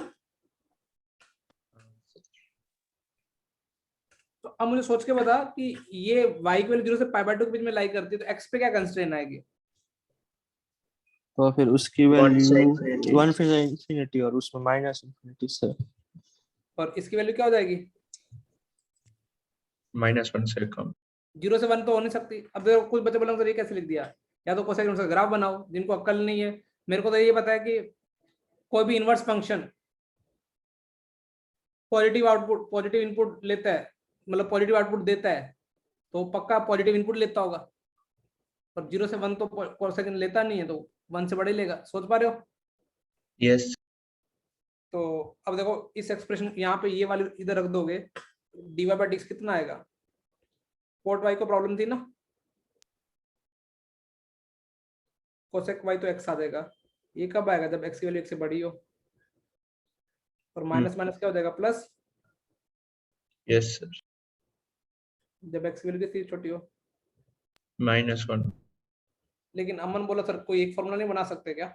तो अब मुझे सोच के बता कि ये y की वैल्यू 0 से पाई बाय 2 के बीच में लाई करती है तो x पे क्या कंस्ट्रेंट आएगी? तो फिर उसकी वैल्यू 1 से इंफिनिटी और उसमें माइनस इंफिनिटी सर। और इसकी वैल्यू क्या हो जाएगी? -1 से कम। 0 से 1 तो हो नहीं सकती। अब देखो कुछ बच्चे बोलेंगे सर ये कैसे लिख दिया? या तो कोसेक इनवर्स का ग्राफ बनाओ, जिनको अक्ल नहीं है। मेरे को तो ये पता है कि कोई भी inverse function positive output positive input लेता है, मतलब पॉजिटिव आउटपुट देता है तो पक्का पॉजिटिव इनपुट लेता होगा। और 0 से 1 तो कोसेक लेता नहीं है, तो 1 से बड़ा ही लेगा। सोच पा रहे हो? यस तो अब देखो इस एक्सप्रेशन यहाँ पे ये वाली इधर रख दोगे, dy बाय dx कितना आएगा? कोट y को प्रॉब्लम थी ना, कोसेक y तो x आ जाएगा। ये कब आएगा? जब x की वैल्यू x से बड़ी हो। और माइनस माइनस क्या हो जाएगा? प्लस। Yes sir. जब x की वैल्यू कितनी छोटी हो। -1 लेकिन अमन बोला सर कोई एक फॉर्मूला नहीं बना सकते क्या?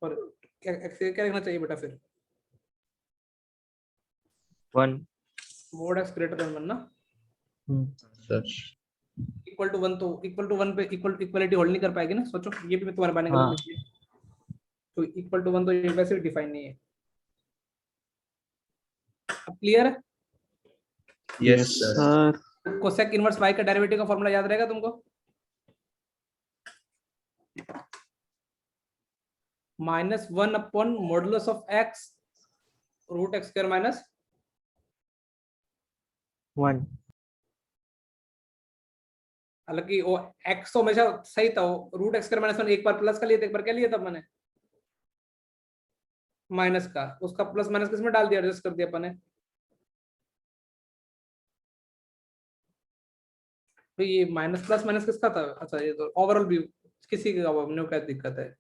और क्या क्या लिखना चाहिए बेटा फिर? 1 मोड x ग्रेटर देन 1 ना। सर। इक्वल टू 1 तो इक्वल टू 1 पे इक्वलिटी होल्ड नहीं कर पाएगी ना। सोचो ये भी मैं तुम्हारे बारे में हाँ। तो इक्वल टू 1 तो ये वैसे भी डिफाइन नहीं है। अब क्लियर है? Yes sir. Cosec inverse y का डेरिवेटिव का फॉर्मूला याद रहेगा तुमको? -1 upon modulus of x root x square minus 1। हालांकि वो x तो हमेशा सही था, रूट x स्क्वायर माइनस 1 एक बार प्लस का लिया था, एक बार क्या लिया था मैंने? माइनस का। उसका प्लस माइनस किसमें डाल दिया? एडजस्ट कर दिया अपन ने। तो ये माइनस प्लस माइनस किसका था? अच्छा ये तो ओवरऑल भी किसी का हमने क्या दिक्कत है?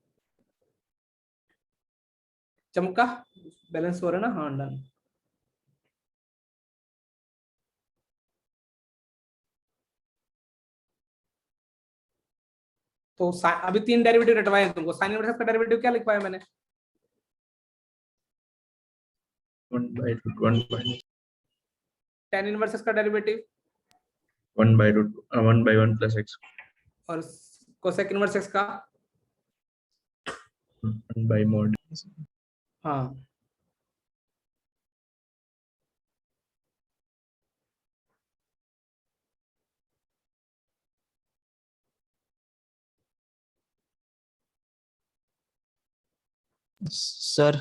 चमका बैलेंस हो रहा है ना। हाँ डन। तो अभी 3 डेरिवेटिव रटवाए हैं तुमको। साइन इनवर्स का डेरिवेटिव क्या लिख पाया मैंने? 1/√1 tan इनवर्स का डेरिवेटिव 1/1 + x और कोसेक इनवर्स x का 1/mod। हाँ सर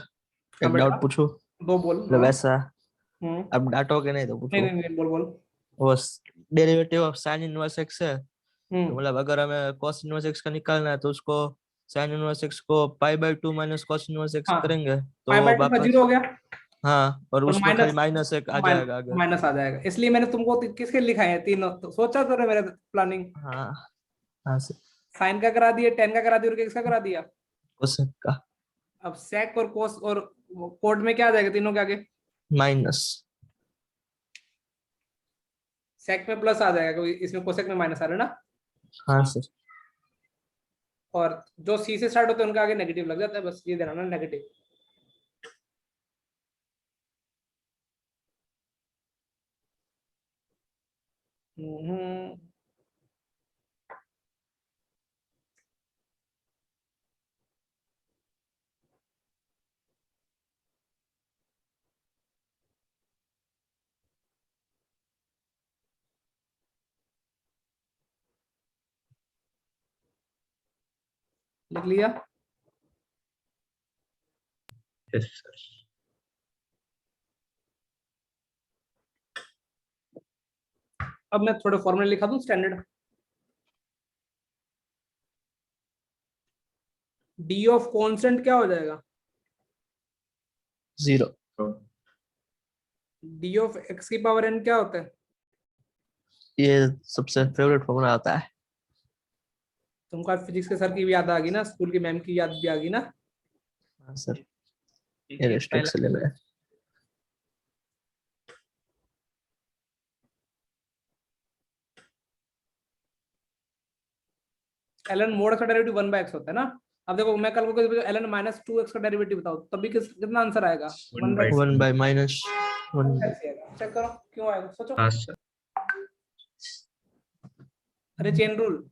एक बेटा। डाउट पूछूं? दो बोल। मतलब ऐसा हम्म। अब डांटोगे नहीं तो पूछो। नहीं नहीं नहीं बोल बोल। वो derivative of sine inverse x है, तो हम्म। मतलब अगर हमें cos इनवर्स x का निकालना है तो उसको sin इनवर्स x को pi by 2 minus cos inverse x हाँ, करेंगे पाई तो बाय 2 का वापस 0 हो गया हाँ, और और उसमें खाली माइनस एक आ जाएगा अगर। माइनस आ जाएगा। इसलिए मैंने तुमको किसके लिखा है तीनों, तो सोचा तो मेरे प्लानिंग। हाँ हाँ सर। साइन का करा दिया, टेन का करा दिया और किसका करा दिया? कोसेक का अब सेक और कोस और कोड में क्या आ जाएगा तीनों के आगे? माइनस। सेक में प्लस आ जाएगा क्योंकि इसमें कोसेक में माइनस आ रहा है ना, हाँ सर। और जो सी से स्टार्ट होते हैं उनका आगे नेगेटिव लग जाता है, बस ये देना ना नेगेटिव। लिख लिया? Yes sir. अब मैं थोड़े फॉर्मूले लिखा दूं स्टैंडर्ड। डी ऑफ कांस्टेंट क्या हो जाएगा? 0। डी ऑफ एक्स की पावर एन क्या होता है? ये सबसे फेवरेट फॉर्मूला आता है। तुमको फिजिक्स के सर की भी याद आ गई ना, स्कूल की मैम की याद भी आ गई ना। हाँ सर, ये रेस्ट्रिक्ट से ले रहा है। ln मोड का डेरिवेटिव 1/x होता है ना। अब देखो मैं कल को ln -2x का डेरिवेटिव बताओ तभी कितना आंसर आएगा? 1 by -1। चेक करो क्यों आएगा, सोचो। हाँ सर। अरे चेन रूल,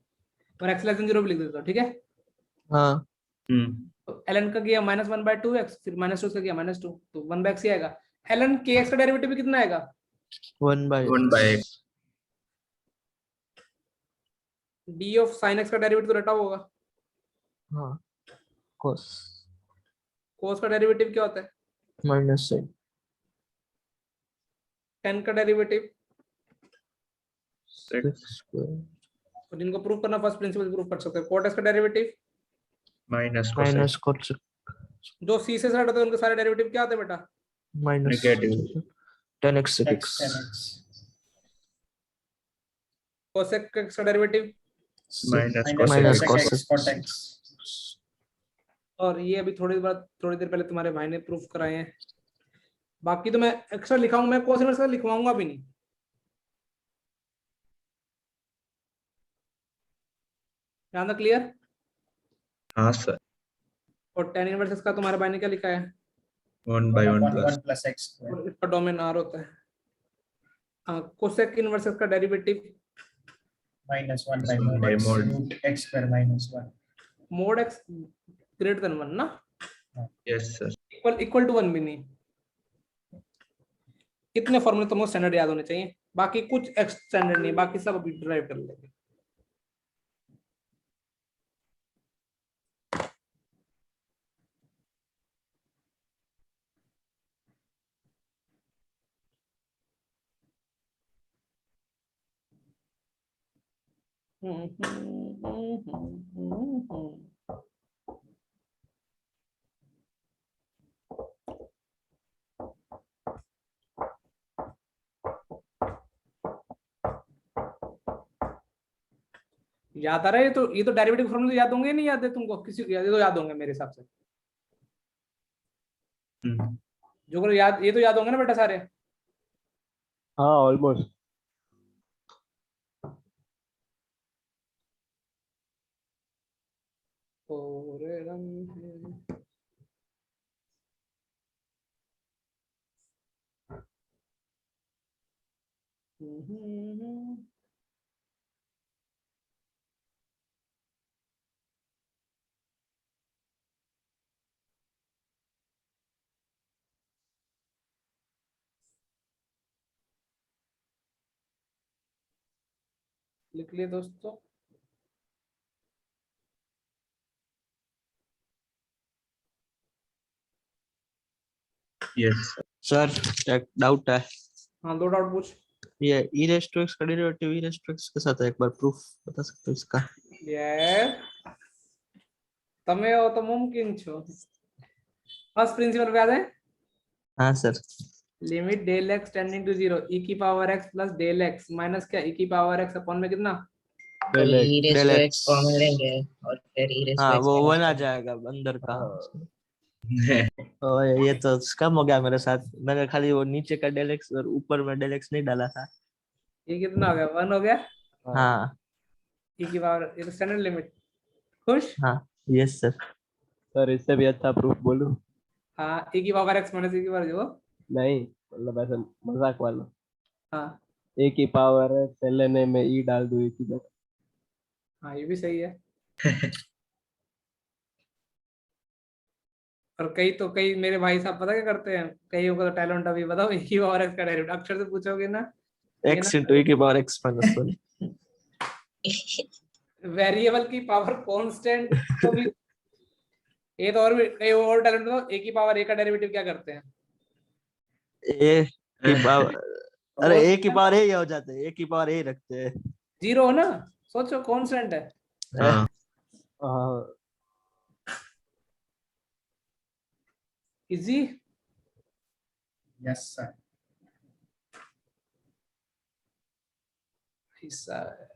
और x लेस देन 0 भी लिख देता हूं, ठीक है। हाँ तो ln का किया -1/2x, फिर -2 का किया -2, तो 1/x ही आएगा। ln kx का डेरिवेटिव कितना आएगा? 1 by 1/x। d of sin x का डेरिवेटिव तो रटा होगा। हाँ cos cos का डेरिवेटिव क्या होता है? -sin। tan का डेरिवेटिव, sec²। तो जिनको प्रूव करना फर्स्ट प्रिंसिपल प्रूव कर सकते हैं। cot x का डेरिवेटिव माइनस cos जो c से स्टार्ट होते हैं उनके सारे डेरिवेटिव क्या होते हैं बेटा? Negative. -10x sec x। cosec x का डेरिवेटिव माइनस cos x। और ये अभी थोड़ी देर पहले तुम्हारे भाई ने प्रूफ कराए हैं। बाकी तो मैं एक्स्ट्रा लिखाऊंगा, मैं cos इनवर्स का लिखवाऊंगा भी नहीं। ध्यान क्लियर? हाँ सर। और tan इनवर्स का तुम्हारे भाई ने क्या लिखा है? 1/1 plus x square। और इसका डोमेन r होता है। cosec इनवर्स का derivative -1 by mod x root x square -1। mod x greater than 1 ना, यस सर। इक्वल टू 1 भी नहीं। इतने फॉर्मूले तुमको स्टैंडर्ड याद होने चाहिए, बाकी कुछ एक्स स्टैंडर्ड नहीं, बाकी सब अभी ड्राइव कर लेंगे। याद आ रहा है? ये तो डेरिवेटिव फॉर्मूले याद होंगे, नहीं याद है तुमको? किसी को याद? ये तो याद होंगे मेरे हिसाब से। जो को याद, ये तो याद होंगे ना बेटा सारे? हाँ ऑलमोस्ट। लिख लिए दोस्तों? यस सर एक डाउट है। हाँ दो डाउट पूछ। ये e raised to x का derivative e raised to x के साथ है, एक बार प्रूफ बता सकते हो इसका? ये तमे हो तो मुमकिन छो। फर्स्ट प्रिंसिपल याद है? हाँ sir. Limit del x tending to 0 e की power x plus del x minus क्या e की पावर x अपॉन में कितना? डेल x कॉमन लेंगे और फिर हाँ वो 1 आ जाएगा अंदर का। ये तो कम हो गया मेरे साथ, मैंने खाली वो नीचे का डेल x और ऊपर में डेल x नहीं डाला था। ये कितना हो गया, 1 हो गया। हाँ e की पावर, ये तो स्टैंडर्ड लिमिट। खुश? हाँ यस सर। सर इससे भी अच्छा प्रूफ बोलूं? हाँ, e की पावर x माइनस e की पावर जो। नहीं, मतलब ऐसा मजाक वाला। हाँ ए की पावर है ln में ई डाल दो एक ही जगह। हाँ, ये भी सही है। और कई मेरे भाई साहब पता क्या करते हैं, कईयों का तो टैलेंट, अभी बताओ, e की पावर x का डेरिवेटिव अक्षर से पूछोगे ना, ये x ना इंटू e की पावर x माइनस 1। वेरिएबल की पावर कांस्टेंट तो भी, ये तो और भी कई और टैलेंट, तो a की पावर a का डेरिवेटिव क्या करते हैं? a की पावर, अरे होल a की पावर a हो जाते हैं, a की पावर a रखते हैं। जीरो हो ना, सोचो कांस्टेंट है। हाँ हाँ इजी। Yes, sir. हिस्सा है।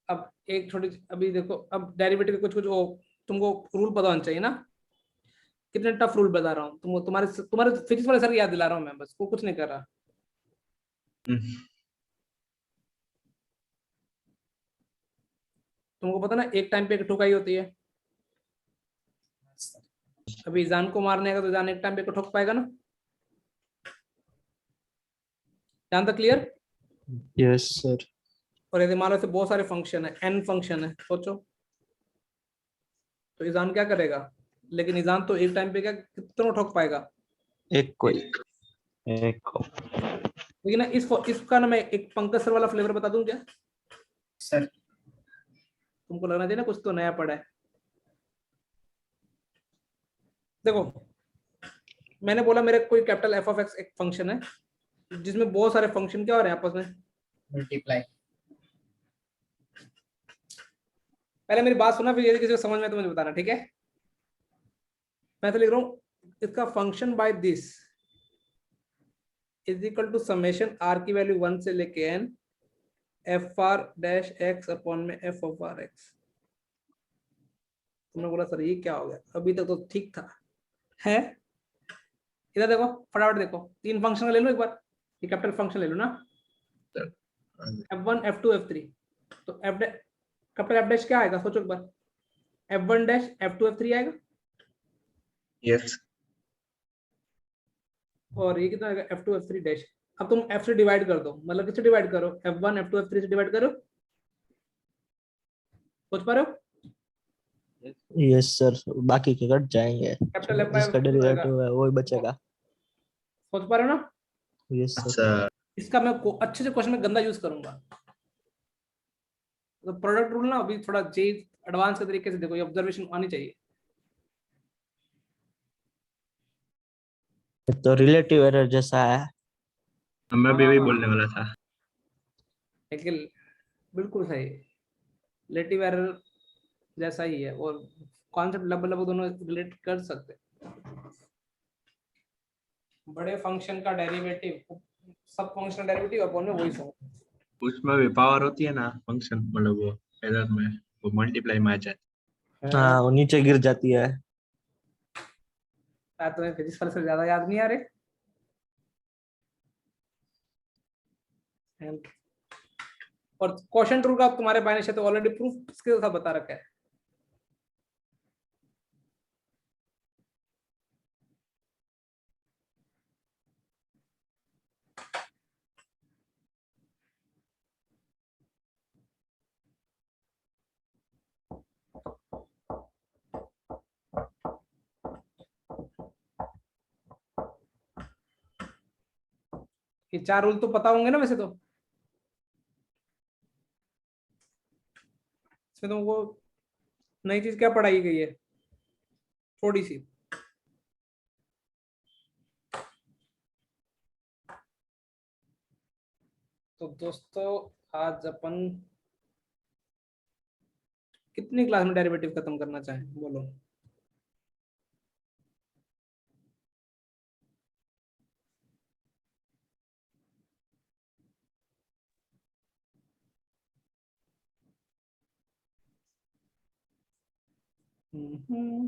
अब एक छोटी अभी देखो, अब डेरिवेटिव के कुछ कुछ वो तुमको रूल पता होना चाहिए ना। कितने टफ रूल बता रहा हूँ तुमको, तुम्हारे तुम्हारे फिजिक्स वाले सर याद दिला रहा हूँ मैं, बस वो कुछ नहीं कर रहा। तुमको पता ना, एक टाइम पे एक ठोकाई होती है। अभी जान को मारने का तो जान एक टाइम पे एक ठोक पाएगा ना। जान तक क्लियर? Yes sir. और यदि मान लो से बहुत सारे फंक्शन है, n फंक्शन है, सोचो तो ईजान क्या करेगा। लेकिन ईजान तो एक टाइम पे क्या कितना ठोक पाएगा? एक कोई एक को। लेकिन ना इसका ना मैं एक पंकज सर वाला फ्लेवर बता दूं क्या? Sir. तुमको लगना चाहिए ना कुछ तो नया पड़ा है। देखो, मैंने बोला मेरे कोई कैपिटल एफ ऑफ एक्स एक फंक्शन है जिसमें बहुत सारे फंक्शन क्या हो रहे हैं आपस में। Multiply. पहले मेरी बात सुना, फिर यदि किसी को समझ में तो मुझे बताना, ठीक है? मैं तो लिख रहा हूँ, इसका function by this is equal to summation r की वैल्यू 1 से लेके n f r dash x upon में एफ ऑफ आर एक्स। तुमने बोला सर ये क्या हो गया, अभी तक तो ठीक था है। इधर देखो, फटाफट देखो, तीन फंक्शन ले लो एक बार, ये कैपिटल फंक्शन ले लो ना, f1 f2 f3। तो f कैपिटल f डैश क्या आएगा, सोचो एक बार। f1 डैश f2 f3 आएगा। यस और ये कितना आएगा, f2 f3 डैश। अब तुम f से डिवाइड कर दो, मतलब किससे डिवाइड करो, f1 f2 f3 से डिवाइड करो। सोच पा रहे हो? यस सर, बाकी के कट जाएंगे, कैपिटल f जिसका डेरिवेटिव है वही बचेगा। सोच पा रहे हो ना? Yes sir. अच्छा इसका मैं अच्छे से क्वेश्चन में गंदा यूज करूंगा। तो प्रोडक्ट रूल ना अभी थोड़ा चीज एडवांस के तरीके से देखो, ये ऑब्जर्वेशन आनी चाहिए। तो रिलेटिव एरर जैसा है। मैं भी वही हाँ, बोलने वाला था। लेकिन बिल्कुल सही, रिलेटिव एरर जैसा ही है, और कॉन्सेप्ट लगभग दोनों रिलेट कर सकते हैं। बड़े फंक्शन का डेरिवेटिव, सब फंक्शन डेरिवेटिव अपॉन में वही सम। उसमें भी पावर होती है ना फंक्शन, मतलब वो एरर में वो मल्टीप्लाई में आ जाती हाँ वो नीचे गिर जाती है। तुम्हें फिजिक्स वाले से ज्यादा याद नहीं आ रहे। और क्वेश्चन रूल का तुम्हारे बायने से तो ऑलरेडी प्रूफ इसके साथ बता रखा है। ये चार रूल तो पता होंगे ना वैसे तो। इसमें तुमको नई चीज क्या पढ़ाई गई है, थोड़ी सी। तो दोस्तों, आज अपन कितनी क्लास में डेरिवेटिव खत्म करना चाहें, बोलो। हम्म।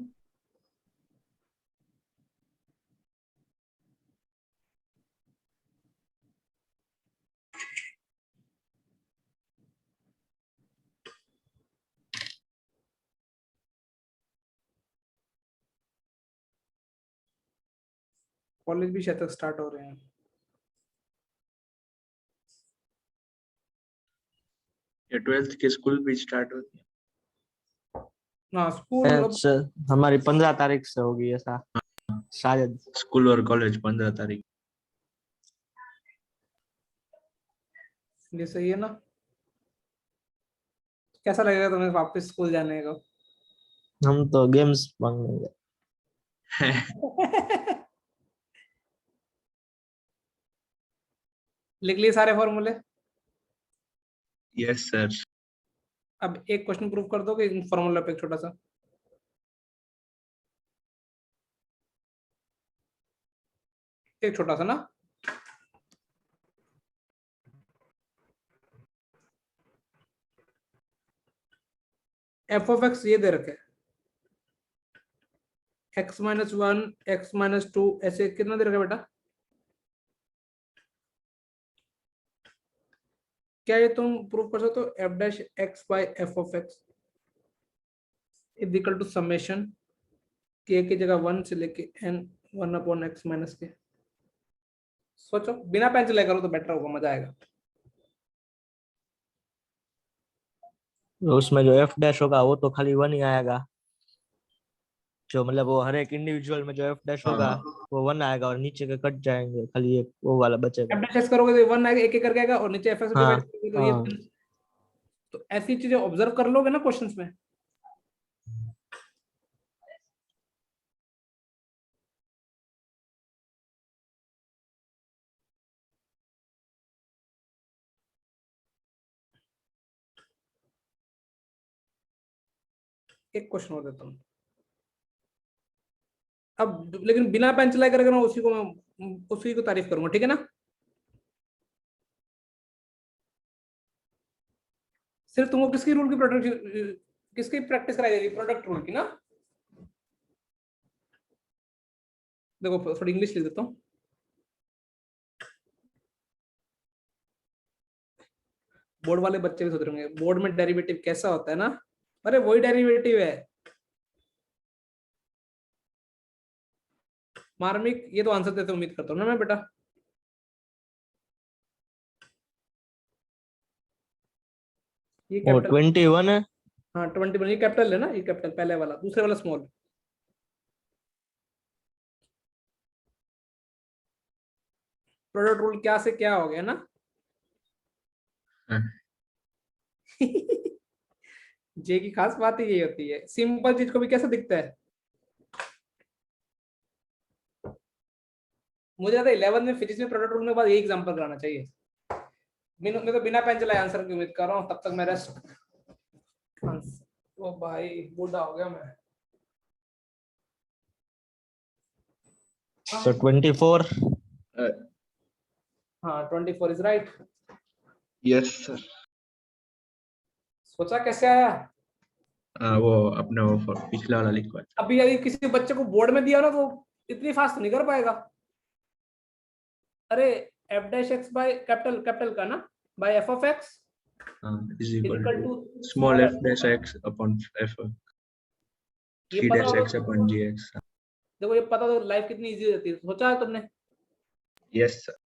कॉलेज भी शायद स्टार्ट हो रहे हैं। ये 12th के स्कूल भी स्टार्ट होती है। हाँ स्कूल अब सर हमारी 15 तारीख से होगी ऐसा शायद। स्कूल और कॉलेज 15 तारीख। ये सही है ना? कैसा लगेगा तुम्हें वापस स्कूल जाने को? हम तो गेम्स मांगेंगे। लिख लिए सारे फॉर्मूले? Yes sir. अब एक क्वेश्चन प्रूव कर दोगे इन फॉर्मूला पे, एक छोटा सा। एक छोटा सा ना, एफ ऑफ एक्स ये दे रखे x-1 x-2 ऐसे कितना दे रखा बेटा? क्या ये तुम प्रूव कर सकते हो? F dash x by f of x is equal to summation के की जगह 1 से लेके n 1/x माइनस के। सोचो, बिना पेन चलाए करो तो बेटर होगा, मजा आएगा। उसमें जो एफ डैश होगा वो तो खाली 1 ही आएगा, जो मतलब वो हर एक इंडिविजुअल में जो एफ डैश होगा वो 1 आएगा और नीचे के कट जाएंगे, खाली एक वो वाला बचेगा। एफ डैश एक्स करोगे तो 1 आएगा, एक एक करके आएगा, और नीचे एफ एक्स हाँ, डिवाइड करोगे तो ये हाँ। तो ऐसी चीजें ऑब्जर्व कर लोगे ना क्वेश्चंस में। एक क्वेश्चन और देता हूँ अब, लेकिन बिना पेन चलाए करेगा ना, उसी को मैं उसी को तारीफ करूंगा, ठीक है ना? सिर्फ तुमको किसकी रूल की प्रोडक्ट, किसकी प्रैक्टिस कराई जाएगी? प्रोडक्ट रूल की ना। देखो थोड़ी इंग्लिश लिख देता हूँ। बोर्ड वाले बच्चे भी सोच रहे होंगे बोर्ड में डेरिवेटिव कैसा होता है ना। अरे वही डेरिवेटिव है मार्मिक, ये तो आंसर देते उम्मीद करता हूँ ना मैं बेटा। ये वो कैपिटल 21 है। हाँ 21, ये कैपिटल है ना, ये कैपिटल पहले वाला, दूसरे वाला स्मॉल। प्रोडक्ट रूल क्या से क्या हो गया ना। जे की खास बात ही यही होती है, सिंपल चीज को भी कैसा दिखता है। मुझे लगता है 11 में फिजिक्स में प्रोडक्ट रूल के बाद यही एग्जांपल कराना चाहिए। मैं तो बिना पेन चलाए आंसर की उम्मीद कर रहा हूँ, तब तक मैं रेस्ट। ओ भाई बूढ़ा हो गया मैं। So 24। हाँ 24 इज राइट। Yes sir. सोचा कैसे आया? वो अपने वो पिछला वाला लिखवा। अभी यदि किसी बच्चे को बोर्ड में दिया ना तो इतनी फास्ट नहीं कर पाएगा। अरे f dash x by capital capital का ना by f of x is equal equal to to small f dash x upon f ये जी पता डैश होगा। X upon g x. देखो ये पता तो लाइफ कितनी इजी रहती है, सोचा है तुमने? Yes sir.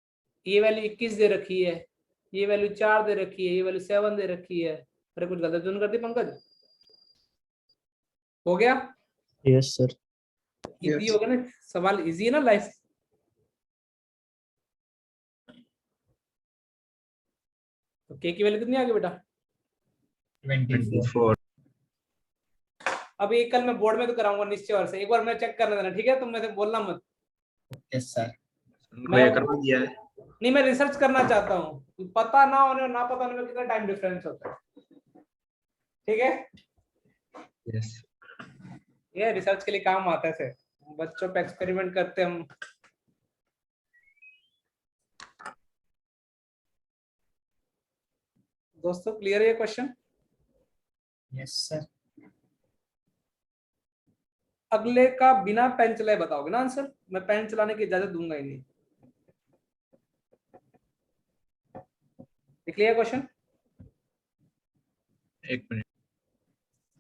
ये वैल्यू 21 दे रखी है, ये वैल्यू 4 दे रखी है, ये वैल्यू 7 दे रखी है। अरे कुछ गलत जोन कर दी पंकज? हो गया? Yes sir. इजी हो गया ना, सवाल इजी है ना लाइफ। तो के की वैल्यू कितनी आ गई बेटा? 24। अब ये कल मैं बोर्ड में तो कराऊंगा निश्चय और से, एक बार मैं चेक करने देना, ठीक है? तुम में से बोलना मत। Yes sir. उनको ये करवा दिया है। नहीं मैं रिसर्च करना चाहता हूँ, पता ना होने और ना पता होने में कितना टाइम डिफरेंस होता है, ठीक है? यस। ये रिसर्च के लिए काम आता है से, बच्चों पे एक्सपेरिमेंट करते हम। दोस्तों क्लियर है ये क्वेश्चन? Yes sir. अगले का बिना पेन चलाए बताओगे ना आंसर, मैं पेन चलाने की इजाजत दूंगा ही नहीं। लिख लिया क्वेश्चन? एक मिनट।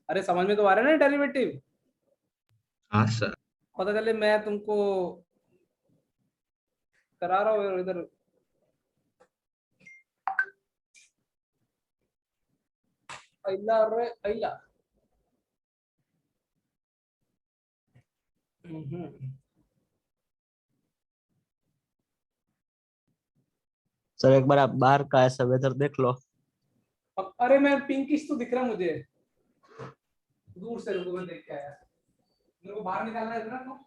अरे समझ में तो आ रहा है ना डेरिवेटिव? हाँ सर। पता चले मैं तुमको करा रहा हूँ इधर। अइला रे अइला। सर एक बार आप बाहर का ऐसा वेदर देख लो। अरे मैं पिंकिश तो दिख रहा मुझे दूर से, रुको मैं देख के आया। मेरे को बाहर निकालना है ना तो।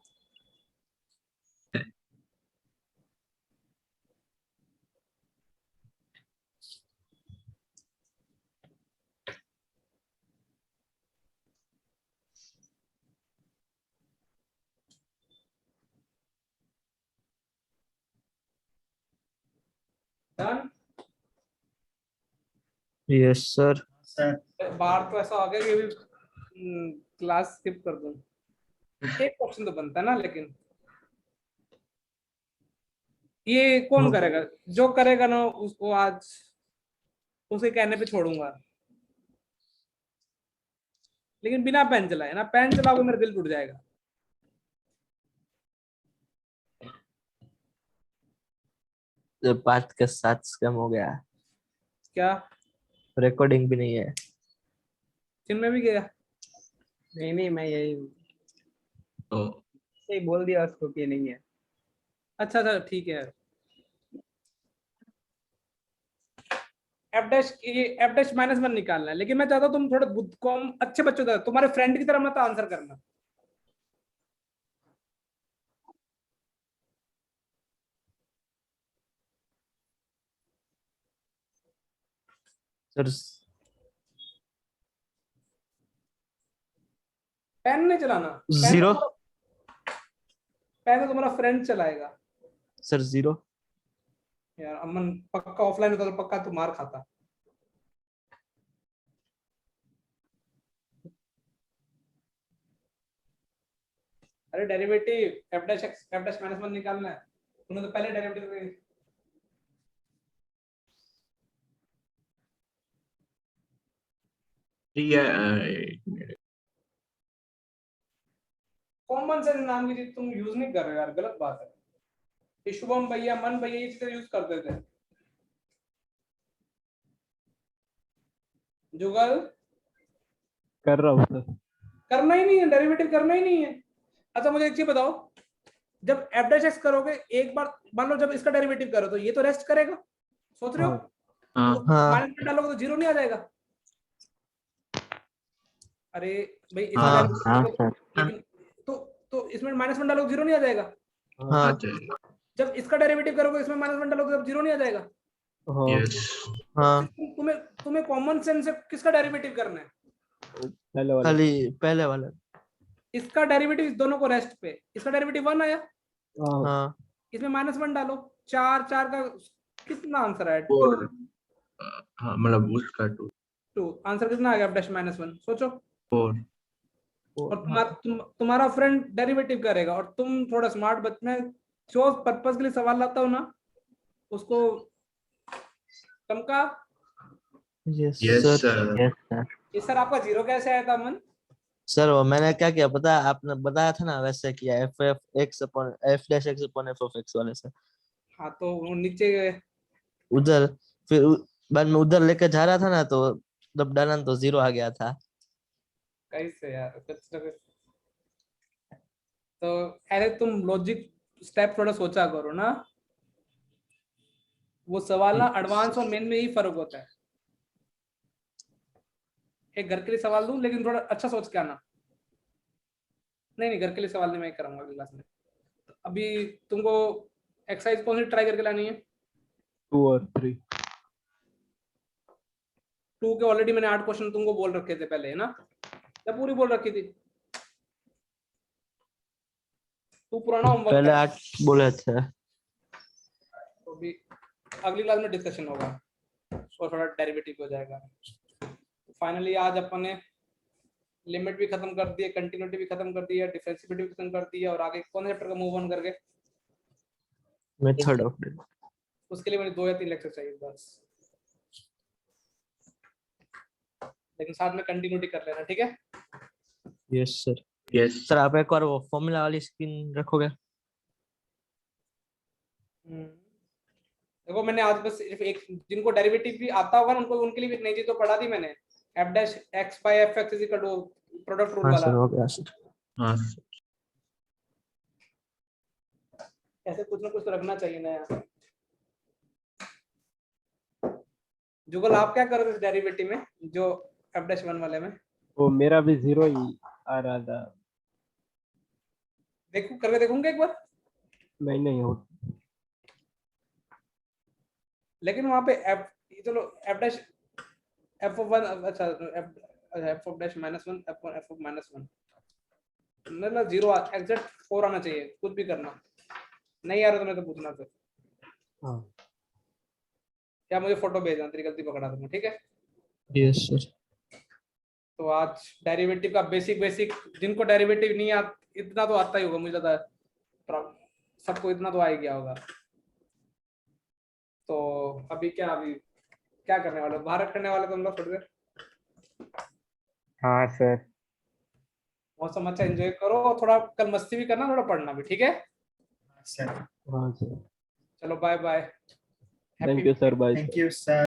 डन। Yes sir. सर बाहर तो ऐसा हो गया कि अभी क्लास स्किप कर दूं। एक क्वेश्चन तो बनता है ना, लेकिन ये कौन करेगा? जो करेगा ना उसको आज उसे कहने पे छोड़ूंगा। लेकिन बिना पेन चलाए ना, पेन चलाओगे मेरा दिल टूट जाएगा। बात के साथ स्कैम हो गया। क्या? रिकॉर्डिंग भी नहीं है। जिनमें भी गया। नहीं मैं यही तो सही बोल दिया उसको कि नहीं है। अच्छा अच्छा ठीक है। एफ डैश -1 निकालना है, लेकिन मैं चाहता हूँ तुम थोड़े कम अच्छे बच्चों तरह, तुम्हारे फ्रेंड की तरह मत आंसर करना। सर पेन नहीं चलाना। जीरो। पेन तो तुम्हारा फ्रेंड चलाएगा। Sir zero. यार अमन पक्का ऑफलाइन होता तो पक्का तू मार खाता। अरे डेरिवेटिव एफ डैश -1 निकालना है। तूने तो पहले डेरिवेटिव कॉमन सेंस नाम की चीज तुम यूज नहीं कर रहे हो यार, गलत बात है। ये शुभम भैया, मन भैया ये चीजें यूज करते थे। जुगल कर रहा हूँ सर। करना ही नहीं है, डेरिवेटिव करना ही नहीं है। अच्छा मुझे एक चीज बताओ, जब एफ डैश एक्स करोगे एक बार, मान लो जब इसका डेरिवेटिव करो तो ये तो रेस्ट करेगा, सोच रहे हो? हाँ। तो हाँ। माइनस में डालोगे तो जीरो नहीं आ जाएगा? अरे भाई इसका हाँ, डेरिवेटिव हाँ करोगे, सर। लेकिन तो इसमें -1 डालोगे जीरो नहीं आ जाएगा? हाँ। जब इसका डेरिवेटिव करोगे इसमें -1 डालोगे तब जीरो नहीं आ जाएगा? हाँ। हाँ। तुम्हें तुम्हें कॉमन सेंस से किसका डेरिवेटिव करना है? पहले वाला। खाली पहले वाला। इसका डेरिवेटिव इस दोनों को रेस्ट पे, इसका डेरिवेटिव 1 आया, हाँ। हाँ। इसमें -1 डालो, 4 4 का कितना आंसर है? 2। हाँ मतलब उसका 2 आंसर कितना आ गया? डैश -1 सोचो। 4। और तुम्हारा फ्रेंड डेरिवेटिव करेगा और तुम थोड़ा स्मार्ट बच्चे, मैं जो पर्पस के लिए सवाल लाता हूँ ना उसको चमका। Yes yes sir. Sir. Yes sir. ये सर आपका जीरो कैसे आया था अमन? सर वो मैंने क्या किया पता है, आपने बताया था ना वैसे किया, F F x upon F dash x upon F of x वाले से। हाँ तो वो नीचे उधर फिर बाद में उधर लेके जा रहा था ना, तो जब डाला तो जीरो आ गया था। कैसे यार, कुछ ना कुछ तो ऐसे तुम लॉजिक स्टेप थोड़ा सोचा करो ना। वो सवाल ना एडवांस और मेन में ही फर्क होता है। एक घर के लिए सवाल दूं, लेकिन थोड़ा अच्छा सोच के आना। नहीं घर के लिए सवाल नहीं, मैं करूंगा अगली क्लास में। अभी तुमको एक्सरसाइज कौन सी ट्राई करके लानी है? 2 और 3। 2 के ऑलरेडी मैंने 8 क्वेश्चन तुमको बोल रखे थे पहले, है ना? या पूरी बोल रखी थी? तू पुराना होमवर्क पहले कर। 8 बोले थे। तो भी अगली क्लास में डिस्कशन होगा और थोड़ा डेरिवेटिव हो जाएगा। फाइनली आज अपन ने लिमिट भी खत्म कर दी है, कंटिन्यूटी भी खत्म कर दी है, डिफरेंशिएबिलिटी भी खत्म कर दी है, और आगे कौन से चैप्टर का मूव ऑन करके मेथड ऑफ उसके लिए मुझे 2 या 3 लेक्चर चाहिए बस। लेकिन साथ में कंटिन्यूटी कर लेना, ठीक है? Yes sir. यस सर आप एक बार वो फॉर्मूला वाली स्क्रीन रखोगे? देखो मैंने आज बस सिर्फ एक, जिनको डेरिवेटिव भी आता होगा ना, उनको उनके लिए भी एक नई चीज तो पढ़ा दी मैंने, f dash x by fx is equal to product rule हाँ वाला। सर हो गया सर। हाँ ऐसे कुछ ना कुछ तो रखना चाहिए ना यार। जुगल आप क्या कर रहे थे डेरिवेटिव में, जो f डैश 1 वाले में? वो मेरा भी 0 ही आ रहा था। देखो करके देखूंगा एक बार। नहीं हो। लेकिन वहां पे f, चलो f डैश f of 1, अच्छा f of dash -1 f of -1 मतलब 0 एग्जैक्ट 4 आना चाहिए, कुछ भी करना नहीं आ रहा तो मैं तो पूछना फिर। हाँ क्या मुझे फोटो भेजना, तेरी गलती पकड़ा दूंगा, ठीक है? Yes sir. तो आज डेरिवेटिव का बेसिक जिनको डेरिवेटिव नहीं आ, इतना तो आता ही होगा मुझे लगता है, सबको इतना तो आ ही गया होगा। तो अभी क्या करने वाले, बाहर करने वाले तुम लोग थोड़ी देर? हाँ सर। मौसम अच्छा एंजॉय करो, थोड़ा कल मस्ती भी करना, थोड़ा पढ़ना भी, ठीक है? सर हाँ सर। चलो bye bye. Thank you sir, bye. Thank you sir.